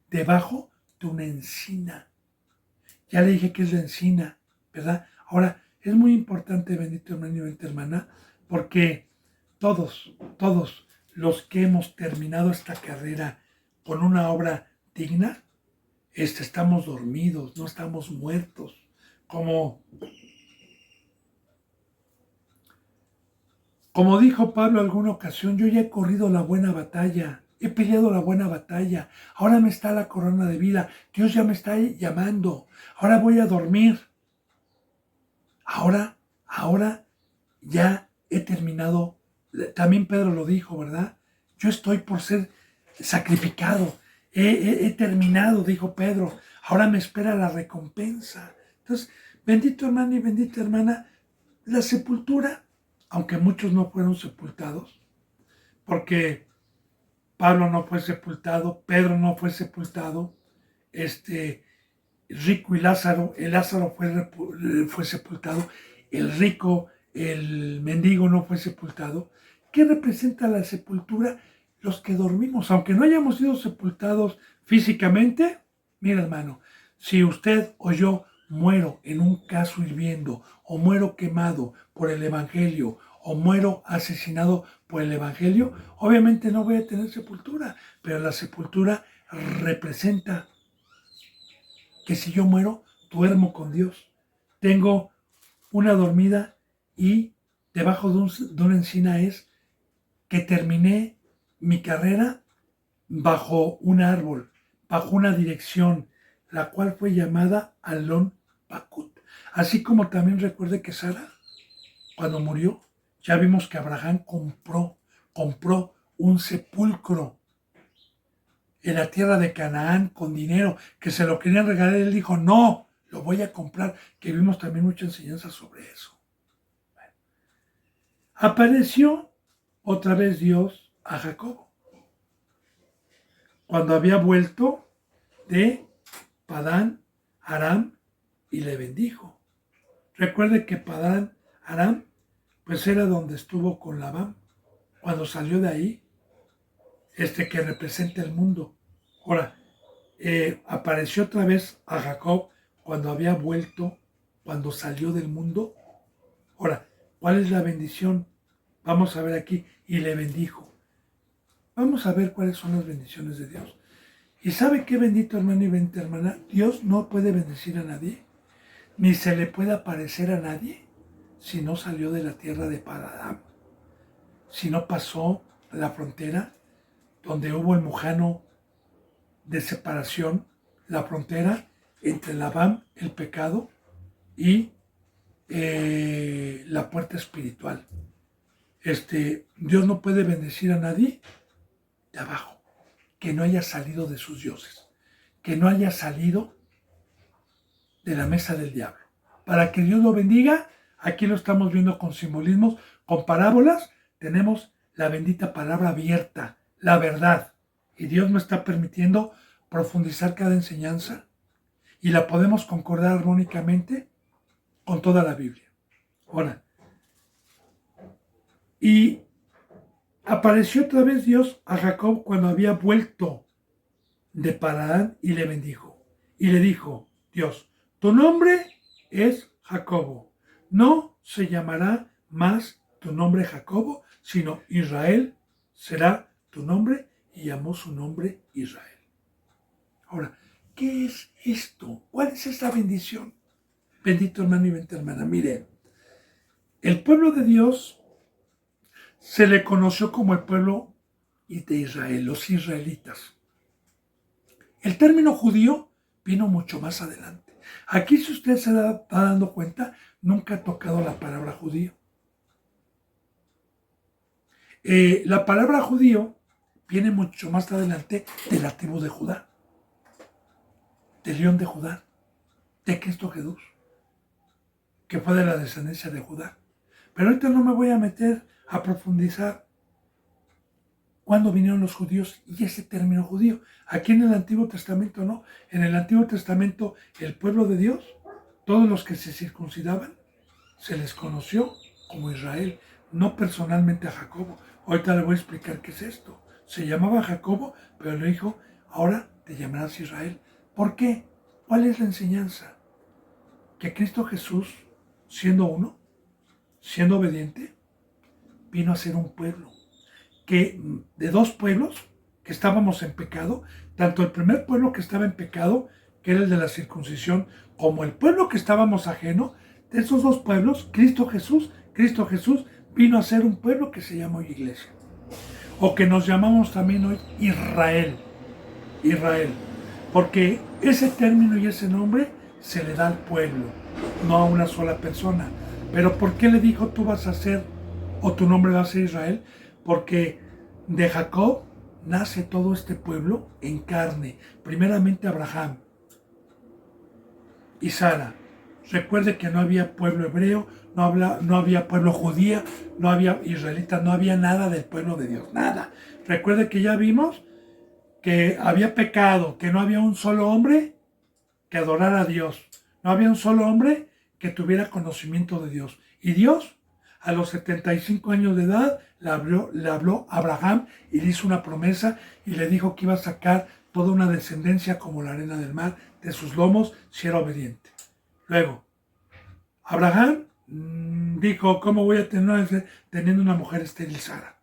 debajo de una encina. Ya le dije que es la encina, ¿verdad? Ahora, es muy importante, bendito hermano y bendita hermana, porque todos los que hemos terminado esta carrera con una obra digna, estamos dormidos, no estamos muertos. Como dijo Pablo en alguna ocasión, yo ya he corrido la buena batalla, he peleado la buena batalla, ahora me está la corona de vida, Dios ya me está llamando, ahora voy a dormir. Ahora ya he terminado, también Pedro lo dijo, ¿verdad? Yo estoy por ser sacrificado, he terminado, dijo Pedro, ahora me espera la recompensa. Entonces, bendito hermano y bendita hermana, la sepultura, aunque muchos no fueron sepultados, porque Pablo no fue sepultado, Pedro no fue sepultado, Rico y Lázaro, el Lázaro fue sepultado, el rico, el mendigo no fue sepultado. ¿Qué representa la sepultura? Los que dormimos, aunque no hayamos sido sepultados físicamente. Mira, hermano, si usted o yo muero en un caso hirviendo, o muero quemado por el Evangelio, o muero asesinado por el Evangelio, obviamente no voy a tener sepultura, pero la sepultura representa que si yo muero, duermo con Dios. Tengo una dormida y debajo de una encina es que terminé mi carrera bajo un árbol, bajo una dirección, la cual fue llamada Alon Bakut. Así como también recuerde que Sara, cuando murió, ya vimos que Abraham compró un sepulcro en la tierra de Canaán con dinero, que se lo querían regalar, él dijo, no, lo voy a comprar, que vimos también mucha enseñanza sobre eso. Bueno. Apareció otra vez Dios a Jacob. Cuando había vuelto de Padán Aram y le bendijo. Recuerde que Padán Aram pues era donde estuvo con Labán cuando salió de ahí, que representa el mundo. Ahora, apareció otra vez a Jacob cuando había vuelto, cuando salió del mundo. Ahora, ¿cuál es la bendición? Vamos a ver aquí, y le bendijo. Vamos a ver cuáles son las bendiciones de Dios. ¿Y sabe qué, bendito hermano y bendita hermana? Dios no puede bendecir a nadie, ni se le puede aparecer a nadie si no salió de la tierra de Padán, si no pasó la frontera donde hubo el mujano de separación, la frontera entre Labán, el pecado, y la puerta espiritual. Dios no puede bendecir a nadie de abajo, que no haya salido de sus dioses, que no haya salido de la mesa del diablo. Para que Dios lo bendiga, aquí lo estamos viendo con simbolismos, con parábolas, tenemos la bendita palabra abierta, la verdad. Y Dios me está permitiendo profundizar cada enseñanza y la podemos concordar armónicamente con toda la Biblia. Ahora, y apareció otra vez Dios a Jacob cuando había vuelto de Padán y le bendijo. Y le dijo, Dios, tu nombre es Jacobo. No se llamará más tu nombre Jacobo, sino Israel será tu nombre, y llamó su nombre Israel. Ahora, ¿qué es esto? ¿Cuál es esta bendición? Bendito hermano y bendita hermana. Miren, el pueblo de Dios se le conoció como el pueblo de Israel, los israelitas. El término judío vino mucho más adelante. Aquí, si usted se está dando cuenta, nunca ha tocado la palabra judío. La palabra judío viene mucho más adelante de la tribu de Judá, del león de Judá, de Cristo Jesús, que fue de la descendencia de Judá. Pero ahorita no me voy a meter a profundizar cuándo vinieron los judíos y ese término judío. Aquí en el Antiguo Testamento no. En el Antiguo Testamento el pueblo de Dios, todos los que se circuncidaban, se les conoció como Israel, no personalmente a Jacobo. Ahorita le voy a explicar qué es esto. Se llamaba Jacobo, pero le dijo, ahora te llamarás Israel. ¿Por qué? ¿Cuál es la enseñanza? Que Cristo Jesús, siendo uno, siendo obediente, vino a ser un pueblo. Que de dos pueblos que estábamos en pecado, tanto el primer pueblo que estaba en pecado, que era el de la circuncisión, como el pueblo que estábamos ajeno, de esos dos pueblos, Cristo Jesús vino a ser un pueblo que se llama hoy iglesia. O que nos llamamos también hoy Israel. Israel. Porque ese término y ese nombre se le da al pueblo, no a una sola persona. Pero ¿por qué le dijo tú vas a ser, o tu nombre va a ser Israel? Porque de Jacob nace todo este pueblo en carne. Primeramente Abraham y Sara. Recuerde que no había pueblo hebreo, no había pueblo judío, no había israelita, no había nada del pueblo de Dios, nada. Recuerde que ya vimos que había pecado, que no había un solo hombre que adorara a Dios. No había un solo hombre que tuviera conocimiento de Dios. Y Dios, a los 75 años de edad, le habló a Abraham y le hizo una promesa y le dijo que iba a sacar toda una descendencia como la arena del mar de sus lomos si era obediente. Luego, Abraham dijo, ¿cómo voy a tener teniendo una mujer estéril, Sara?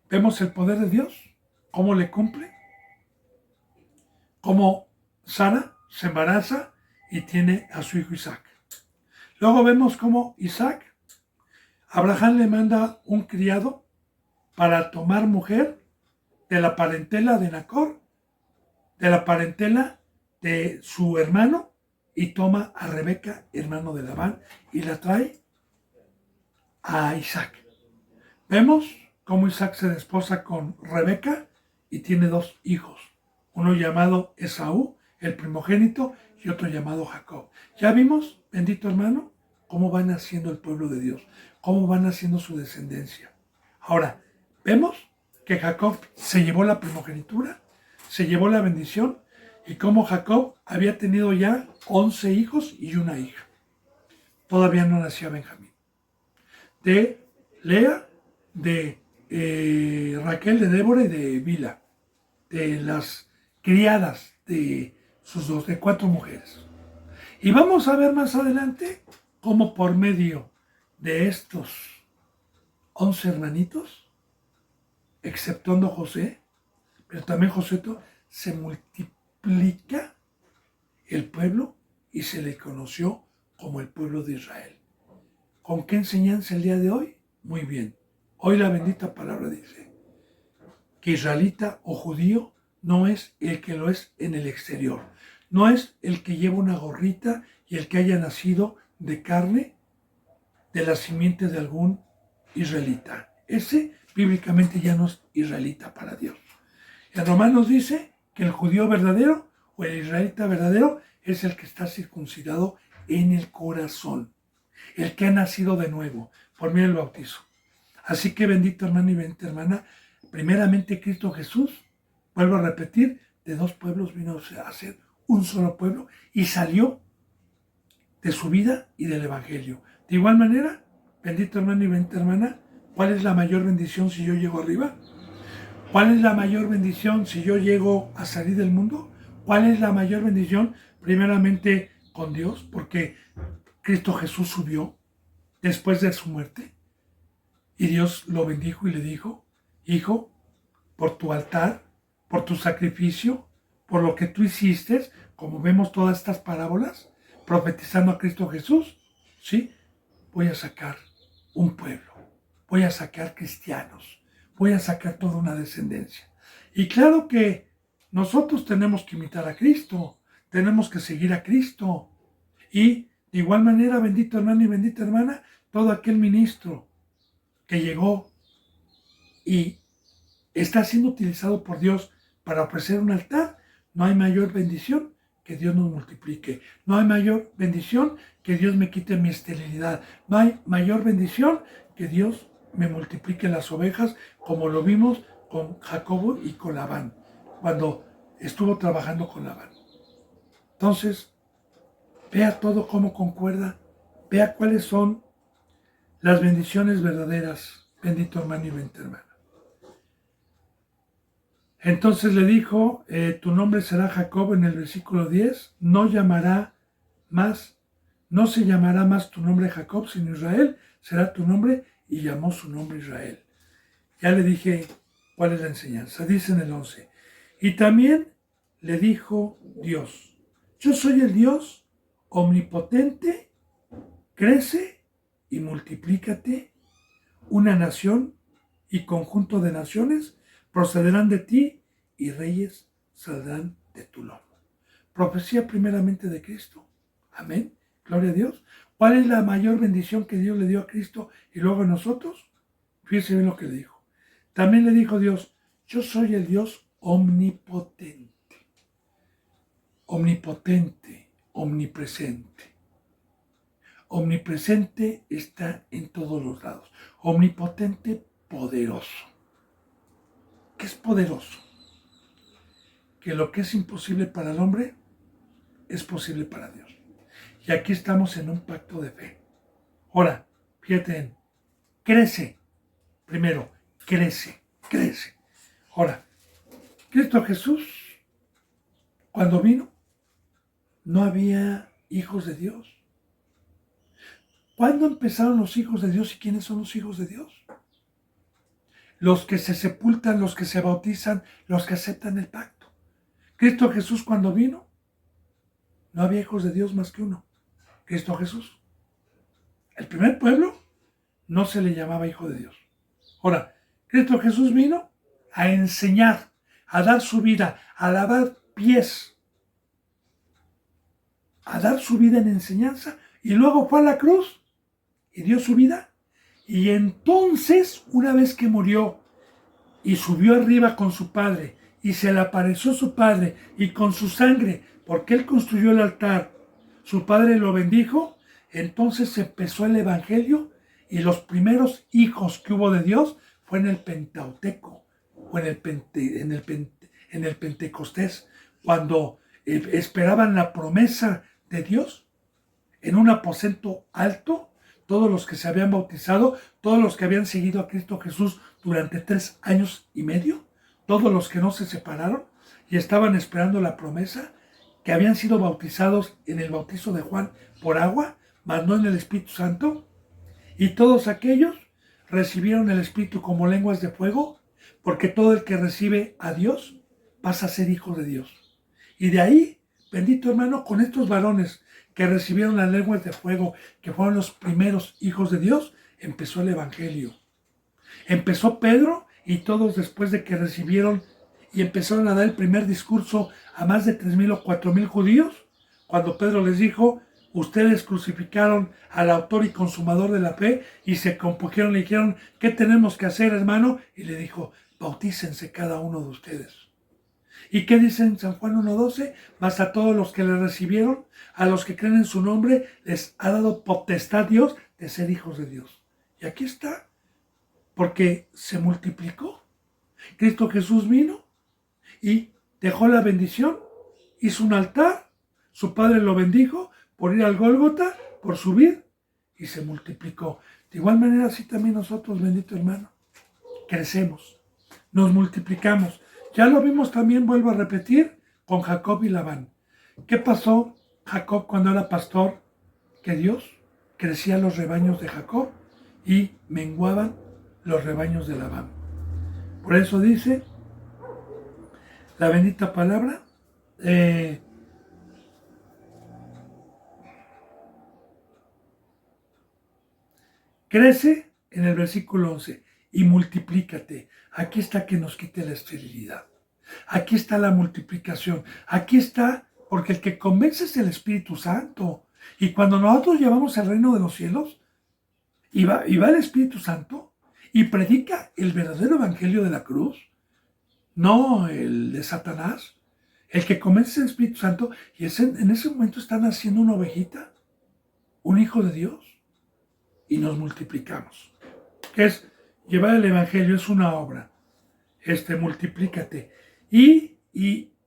Vemos el poder de Dios, cómo le cumple, cómo Sara se embaraza y tiene a su hijo Isaac. Luego vemos cómo Isaac, Abraham le manda un criado para tomar mujer de la parentela de Nacor, de la parentela de su hermano, y toma a Rebeca, hermano de Labán, y la trae a Isaac. Vemos cómo Isaac se desposa con Rebeca y tiene dos hijos, uno llamado Esaú, el primogénito, y otro llamado Jacob. Ya vimos, bendito hermano, cómo va naciendo el pueblo de Dios, cómo va naciendo su descendencia. Ahora, vemos que Jacob se llevó la primogenitura, se llevó la bendición, y cómo Jacob había tenido ya 11 hijos y una hija. Todavía no nacía Benjamín. De Lea, de Raquel, de Débora y de Bila, de las criadas de sus dos, de 4 mujeres. Y vamos a ver más adelante cómo por medio de estos 11 hermanitos, exceptuando José, pero también José, se multiplica el pueblo y se le conoció como el pueblo de Israel. ¿Con qué enseñanza el día de hoy? Muy bien. Hoy la bendita palabra dice que israelita o judío no es el que lo es en el exterior. No es el que lleva una gorrita y el que haya nacido de carne de la simiente de algún israelita. Ese bíblicamente ya no es israelita para Dios. En Romanos dice que el judío verdadero o el israelita verdadero es el que está circuncidado en el corazón, el que ha nacido de nuevo por medio del bautizo. Así que bendito hermano y bendita hermana, primeramente Cristo Jesús, vuelvo a repetir, de 2 pueblos vino a ser un solo pueblo y salió de su vida y del evangelio. De igual manera, bendito hermano y bendita hermana, ¿cuál es la mayor bendición si yo llego arriba? ¿Cuál es la mayor bendición si yo llego a salir del mundo? ¿Cuál es la mayor bendición? Primeramente con Dios, porque Cristo Jesús subió después de su muerte y Dios lo bendijo y le dijo: hijo, por tu altar, por tu sacrificio, por lo que tú hiciste, como vemos todas estas parábolas, profetizando a Cristo Jesús, ¿sí? Voy a sacar un pueblo, voy a sacar cristianos, voy a sacar toda una descendencia. Y claro que nosotros tenemos que imitar a Cristo, tenemos que seguir a Cristo. Y de igual manera, bendito hermano y bendita hermana, todo aquel ministro que llegó y está siendo utilizado por Dios para ofrecer un altar, no hay mayor bendición que Dios nos multiplique. No hay mayor bendición que Dios me quite mi esterilidad. No hay mayor bendición que Dios me multiplique las ovejas, como lo vimos con Jacobo y con Labán, cuando estuvo trabajando con Labán. Entonces, vea todo cómo concuerda, vea cuáles son las bendiciones verdaderas, bendito hermano y bendita hermana. Entonces le dijo, tu nombre será Jacob en el versículo 10, no se llamará más tu nombre Jacob, sino Israel, será tu nombre, y llamó su nombre Israel. Ya le dije cuál es la enseñanza, dice en el 11, y también le dijo Dios, yo soy el Dios omnipotente, crece y multiplícate, una nación y conjunto de naciones procederán de ti y reyes saldrán de tu lomo. Profecía primeramente de Cristo. Amén. Gloria a Dios. ¿Cuál es la mayor bendición que Dios le dio a Cristo y luego a nosotros? Fíjese bien lo que le dijo. También le dijo Dios, yo soy el Dios omnipotente. Omnipotente, omnipresente. Omnipresente está en todos los lados. Omnipotente, poderoso. ¿Qué es poderoso? Que lo que es imposible para el hombre es posible para Dios. Y aquí estamos en un pacto de fe. Ahora, fíjate, crece. Primero, crece. Ahora, Cristo Jesús, cuando vino, no había hijos de Dios. ¿Cuándo empezaron los hijos de Dios y quiénes son los hijos de Dios? Los que se sepultan, los que se bautizan, los que aceptan el pacto. Cristo Jesús cuando vino, no había hijos de Dios más que uno, Cristo Jesús. El primer pueblo no se le llamaba hijo de Dios. Ahora, Cristo Jesús vino a enseñar, a dar su vida, a lavar pies, a dar su vida en enseñanza, y luego fue a la cruz y dio su vida. Y entonces, una vez que murió y subió arriba con su Padre, y se le apareció su Padre, y con su sangre, porque Él construyó el altar, su Padre lo bendijo, entonces empezó el Evangelio, y los primeros hijos que hubo de Dios fue en el Pentateuco, o en el Pentecostés, cuando esperaban la promesa de Dios en un aposento alto, todos los que se habían bautizado, todos los que habían seguido a Cristo Jesús durante 3 años y medio, todos los que no se separaron y estaban esperando la promesa, que habían sido bautizados en el bautizo de Juan por agua, mas no en el Espíritu Santo, y todos aquellos recibieron el Espíritu como lenguas de fuego, porque todo el que recibe a Dios pasa a ser hijo de Dios. Y de ahí, bendito hermano, con estos varones que recibieron las lenguas de fuego, que fueron los primeros hijos de Dios, empezó el Evangelio. Empezó Pedro y todos después de que recibieron y empezaron a dar el primer discurso a más de 3,000 o 4,000 judíos, cuando Pedro les dijo: ustedes crucificaron al autor y consumador de la fe, y se compugieron, le dijeron: ¿qué tenemos que hacer, hermano? Y le dijo: bautícense cada uno de ustedes. ¿Y qué dice en San Juan 1:12? Mas a todos los que le recibieron, a los que creen en su nombre, les ha dado potestad Dios de ser hijos de Dios. Y aquí está, porque se multiplicó. Cristo Jesús vino y dejó la bendición, hizo un altar, su padre lo bendijo por ir al Gólgota, por subir, y se multiplicó. De igual manera, así también nosotros, bendito hermano, crecemos, nos multiplicamos. Ya lo vimos también, vuelvo a repetir, con Jacob y Labán. ¿Qué pasó Jacob cuando era pastor? Que Dios crecía los rebaños de Jacob y menguaban los rebaños de Labán. Por eso dice la bendita palabra, crece en el versículo 11 y multiplícate. Aquí está que nos quite la esterilidad. Aquí está la multiplicación. Aquí está, porque el que convence es el Espíritu Santo. Y cuando nosotros llevamos el reino de los cielos, y va el Espíritu Santo y predica el verdadero evangelio de la cruz, no el de Satanás. El que convence es el Espíritu Santo, y en ese momento están haciendo una ovejita, un hijo de Dios, y nos multiplicamos. Que es llevar el evangelio, es una obra. Multiplícate. Y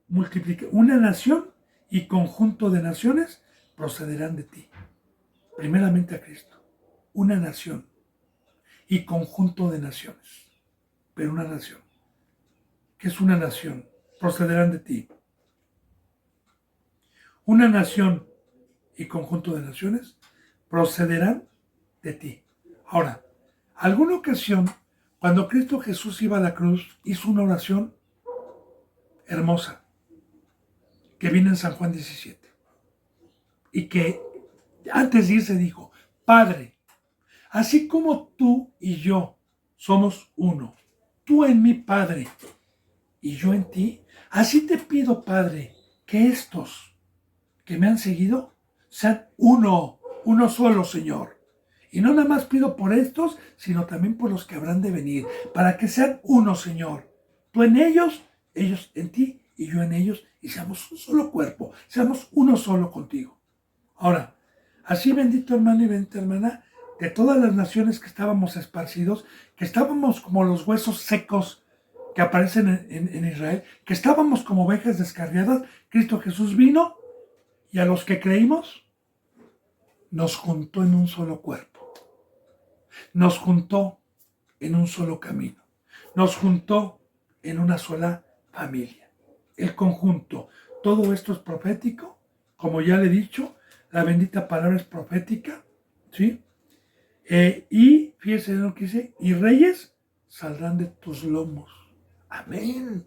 multiplica. Una nación y conjunto de naciones procederán de ti. Primeramente a Cristo. Una nación y conjunto de naciones. Pero una nación. ¿Qué es una nación? Procederán de ti. Una nación y conjunto de naciones procederán de ti. Ahora, alguna ocasión, cuando Cristo Jesús iba a la cruz, hizo una oración hermosa, que viene en San Juan 17, y que antes de irse dijo: Padre, así como tú y yo somos uno, tú en mí, Padre, y yo en ti, así te pido, Padre, que estos que me han seguido sean uno solo, Señor. Y no nada más pido por estos, sino también por los que habrán de venir, para que sean uno, Señor. Tú en ellos, ellos en ti, y yo en ellos, y seamos un solo cuerpo, seamos uno solo contigo. Ahora, así, bendito hermano y bendita hermana, de todas las naciones que estábamos esparcidos, que estábamos como los huesos secos que aparecen en Israel, que estábamos como ovejas descarriadas, Cristo Jesús vino, y a los que creímos, nos juntó en un solo cuerpo. Nos juntó en un solo camino. Nos juntó en una sola familia. El conjunto. Todo esto es profético. Como ya le he dicho, la bendita palabra es profética. ¿Sí? Y fíjese lo que dice: y reyes saldrán de tus lomos. Amén.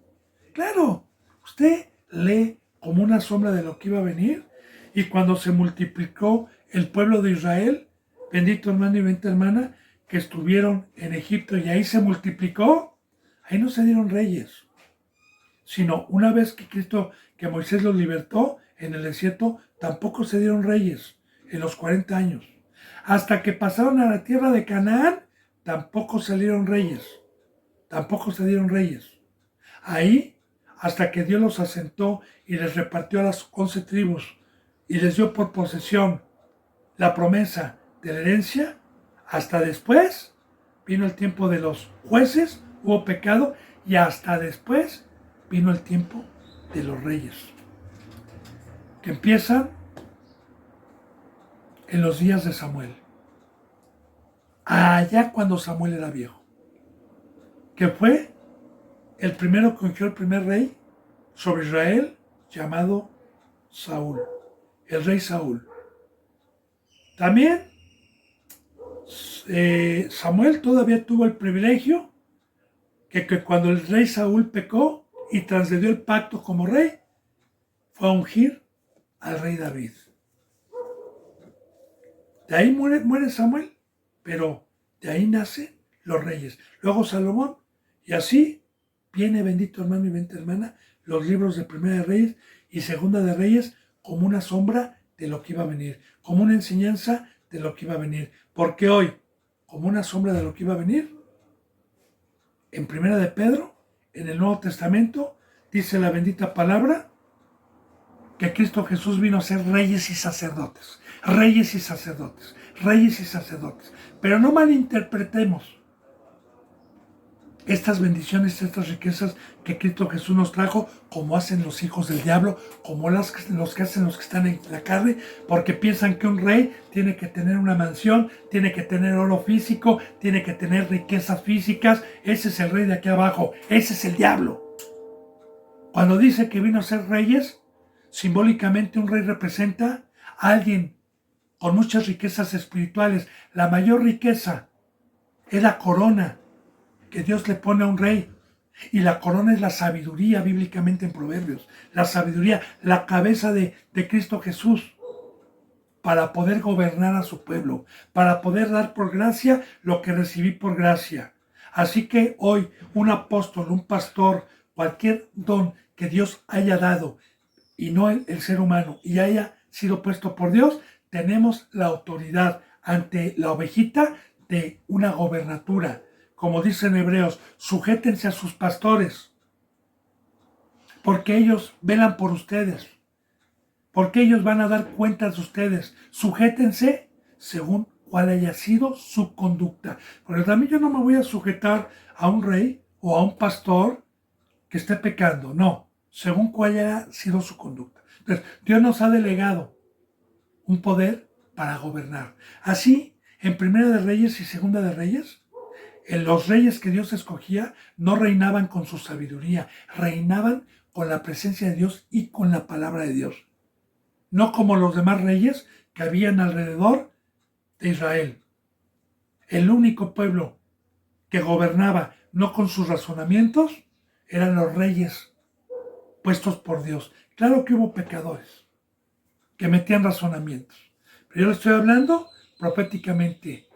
Claro, usted lee como una sombra de lo que iba a venir. Y cuando se multiplicó el pueblo de Israel, bendito hermano y bendita hermana, que estuvieron en Egipto y ahí se multiplicó, ahí no se dieron reyes, sino una vez que Moisés los libertó en el desierto, tampoco se dieron reyes en los 40 años. Hasta que pasaron a la tierra de Canaán, tampoco salieron reyes, tampoco se dieron reyes. Ahí, hasta que Dios los asentó y les repartió a las 11 tribus y les dio por posesión la promesa de la herencia, hasta después vino el tiempo de los jueces, hubo pecado, y hasta después vino el tiempo de los reyes. que empiezan en los días de Samuel, allá cuando Samuel era viejo, que fue el primero que ungió el primer rey sobre Israel, llamado Saúl, el rey Saúl. También Samuel todavía tuvo el privilegio que cuando el rey Saúl pecó y transgredió el pacto como rey, fue a ungir al rey David. De ahí muere Samuel, pero de ahí nacen los reyes. Luego Salomón, y así viene, bendito hermano y bendita hermana, los libros de Primera de Reyes y Segunda de Reyes como una sombra de lo que iba a venir, como una enseñanza de lo que iba a venir. Porque hoy, como una sombra de lo que iba a venir, en Primera de Pedro, en el Nuevo Testamento, dice la bendita palabra que Cristo Jesús vino a ser reyes y sacerdotes, reyes y sacerdotes, reyes y sacerdotes. Pero no malinterpretemos estas bendiciones, estas riquezas que Cristo Jesús nos trajo, como hacen los hijos del diablo, como los que hacen los que están en la carne, porque piensan que un rey tiene que tener una mansión, tiene que tener oro físico, tiene que tener riquezas físicas. Ese es el rey de aquí abajo, ese es el diablo. Cuando dice que vino a ser reyes, simbólicamente un rey representa a alguien con muchas riquezas espirituales. La mayor riqueza es la corona que Dios le pone a un rey. Y la corona es la sabiduría, bíblicamente en Proverbios. La sabiduría, la cabeza de Cristo Jesús, para poder gobernar a su pueblo, para poder dar por gracia lo que recibí por gracia. Así que hoy un apóstol, un pastor, cualquier don que Dios haya dado, y no el ser humano, y haya sido puesto por Dios, tenemos la autoridad ante la ovejita de una gobernatura. Como dicen Hebreos, sujétense a sus pastores, porque ellos velan por ustedes, porque ellos van a dar cuentas de ustedes. Sujétense según cuál haya sido su conducta. Porque también yo no me voy a sujetar a un rey o a un pastor que esté pecando, no, según cuál haya sido su conducta. Entonces, Dios nos ha delegado un poder para gobernar. Así, en Primera de Reyes y Segunda de Reyes, los reyes que Dios escogía no reinaban con su sabiduría, reinaban con la presencia de Dios y con la palabra de Dios. No como los demás reyes que habían alrededor de Israel. El único pueblo que gobernaba no con sus razonamientos eran los reyes puestos por Dios. Claro que hubo pecadores que metían razonamientos, pero yo le estoy hablando proféticamente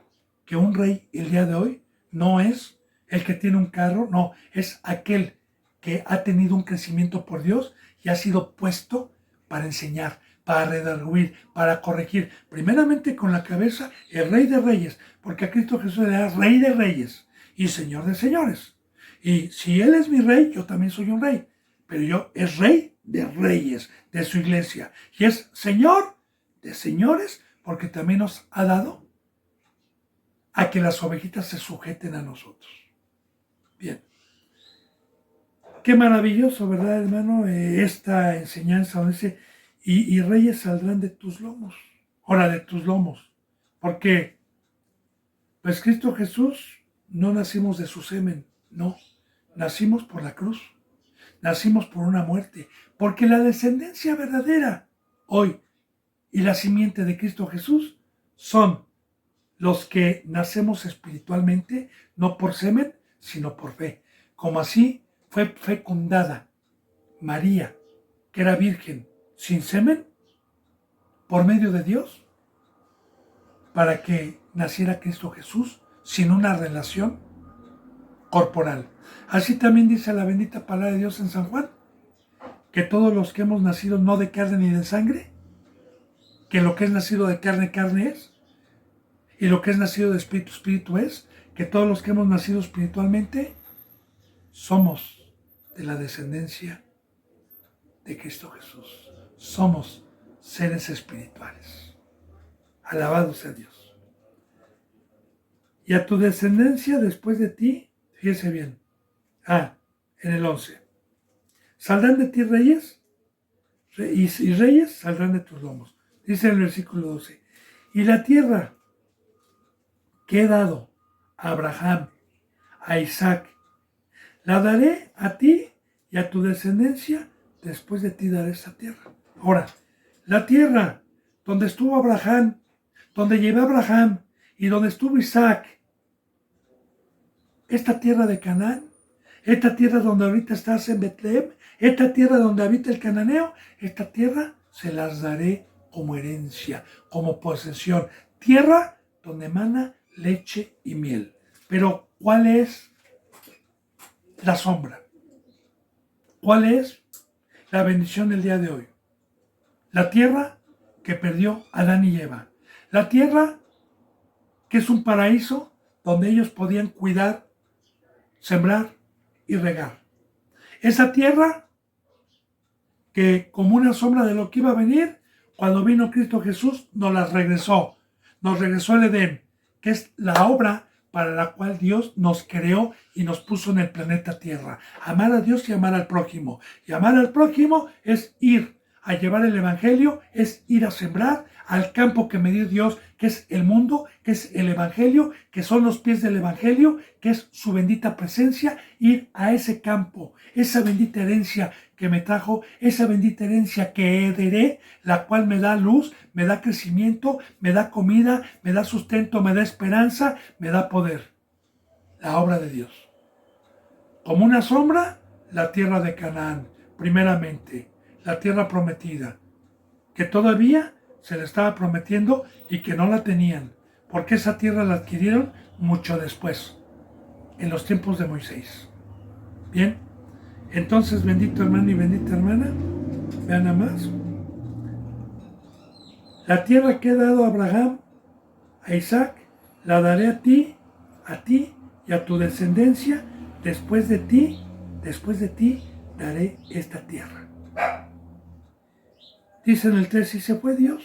que un rey el día de hoy no es el que tiene un carro, no, es aquel que ha tenido un crecimiento por Dios y ha sido puesto para enseñar, para redarguir, para corregir, primeramente con la cabeza, el Rey de Reyes, porque a Cristo Jesús le da Rey de Reyes y Señor de Señores. Y si Él es mi Rey, yo también soy un Rey, pero yo es Rey de Reyes, de su iglesia, y es Señor de Señores, porque también nos ha dado a que las ovejitas se sujeten a nosotros. Bien. Qué maravilloso, ¿verdad, hermano? Esta enseñanza donde dice, y reyes saldrán de tus lomos. Ahora, de tus lomos. Porque, pues Cristo Jesús, no nacimos de su semen, no. Nacimos por la cruz. Nacimos por una muerte. Porque la descendencia verdadera, hoy, y la simiente de Cristo Jesús, son los que nacemos espiritualmente, no por semen, sino por fe. Como así fue fecundada María, que era virgen, sin semen, por medio de Dios, para que naciera Cristo Jesús sin una relación corporal. Así también dice la bendita palabra de Dios en San Juan, que todos los que hemos nacido no de carne ni de sangre, que lo que es nacido de carne, carne es, y lo que es nacido de espíritu, espíritu es, que todos los que hemos nacido espiritualmente somos de la descendencia de Cristo Jesús. Somos seres espirituales. Alabado sea Dios. Y a tu descendencia después de ti, fíjese bien. En el 11. ¿Saldrán de ti reyes? y reyes saldrán de tus lomos. Dice el versículo 12. Y la tierra que he dado a Abraham, a Isaac, la daré a ti y a tu descendencia, después de ti daré esta tierra. Ahora, la tierra donde estuvo Abraham, donde llevé a Abraham y donde estuvo Isaac, esta tierra de Canaán, esta tierra donde ahorita estás en Betlehem, esta tierra donde habita el cananeo, esta tierra se las daré como herencia, como posesión. Tierra donde emana leche y miel. Pero, ¿cuál es la sombra? ¿Cuál es la bendición del día de hoy? La tierra que perdió Adán y Eva. La tierra que es un paraíso donde ellos podían cuidar, sembrar y regar. Esa tierra que, como una sombra de lo que iba a venir, cuando vino Cristo Jesús, nos la regresó. Nos regresó el Edén, que es la obra para la cual Dios nos creó y nos puso en el planeta Tierra. Amar a Dios y amar al prójimo. Y amar al prójimo es ir a llevar el Evangelio, es ir a sembrar al campo que me dio Dios, que es el mundo, que es el Evangelio, que son los pies del Evangelio, que es su bendita presencia, ir a ese campo, esa bendita herencia que me trajo, esa bendita herencia que heredé, la cual me da luz, me da crecimiento, me da comida, me da sustento, me da esperanza, me da poder. La obra de Dios. Como una sombra, la tierra de Canaán, primeramente, la tierra prometida, que todavía se le estaba prometiendo y que no la tenían, porque esa tierra la adquirieron mucho después, en los tiempos de Moisés. Bien, entonces bendito hermano y bendita hermana, vean nada más. La tierra que he dado a Abraham, a Isaac, la daré a ti y a tu descendencia, después de ti daré esta tierra. Dice en el 3, y se fue Dios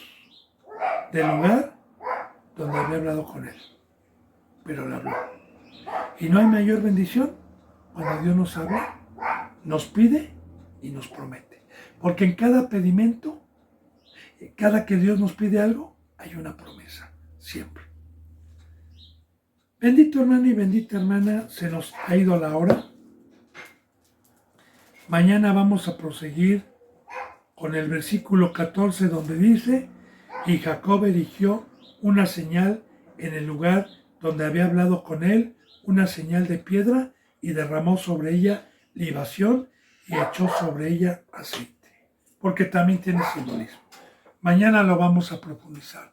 del lugar donde había hablado con él, pero le habló. Y no hay mayor bendición cuando Dios nos habla, nos pide y nos promete. Porque en cada pedimento, cada que Dios nos pide algo, hay una promesa, siempre. Bendito hermano y bendita hermana, se nos ha ido la hora. Mañana vamos a proseguir con el versículo 14 donde dice, y Jacob erigió una señal en el lugar donde había hablado con él, una señal de piedra, y derramó sobre ella libación y echó sobre ella aceite. Porque también tiene simbolismo. Mañana lo vamos a profundizar.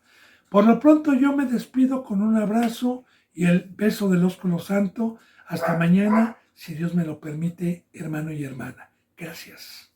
Por lo pronto yo me despido con un abrazo y el beso del ósculo santo. Hasta mañana, si Dios me lo permite, hermano y hermana. Gracias.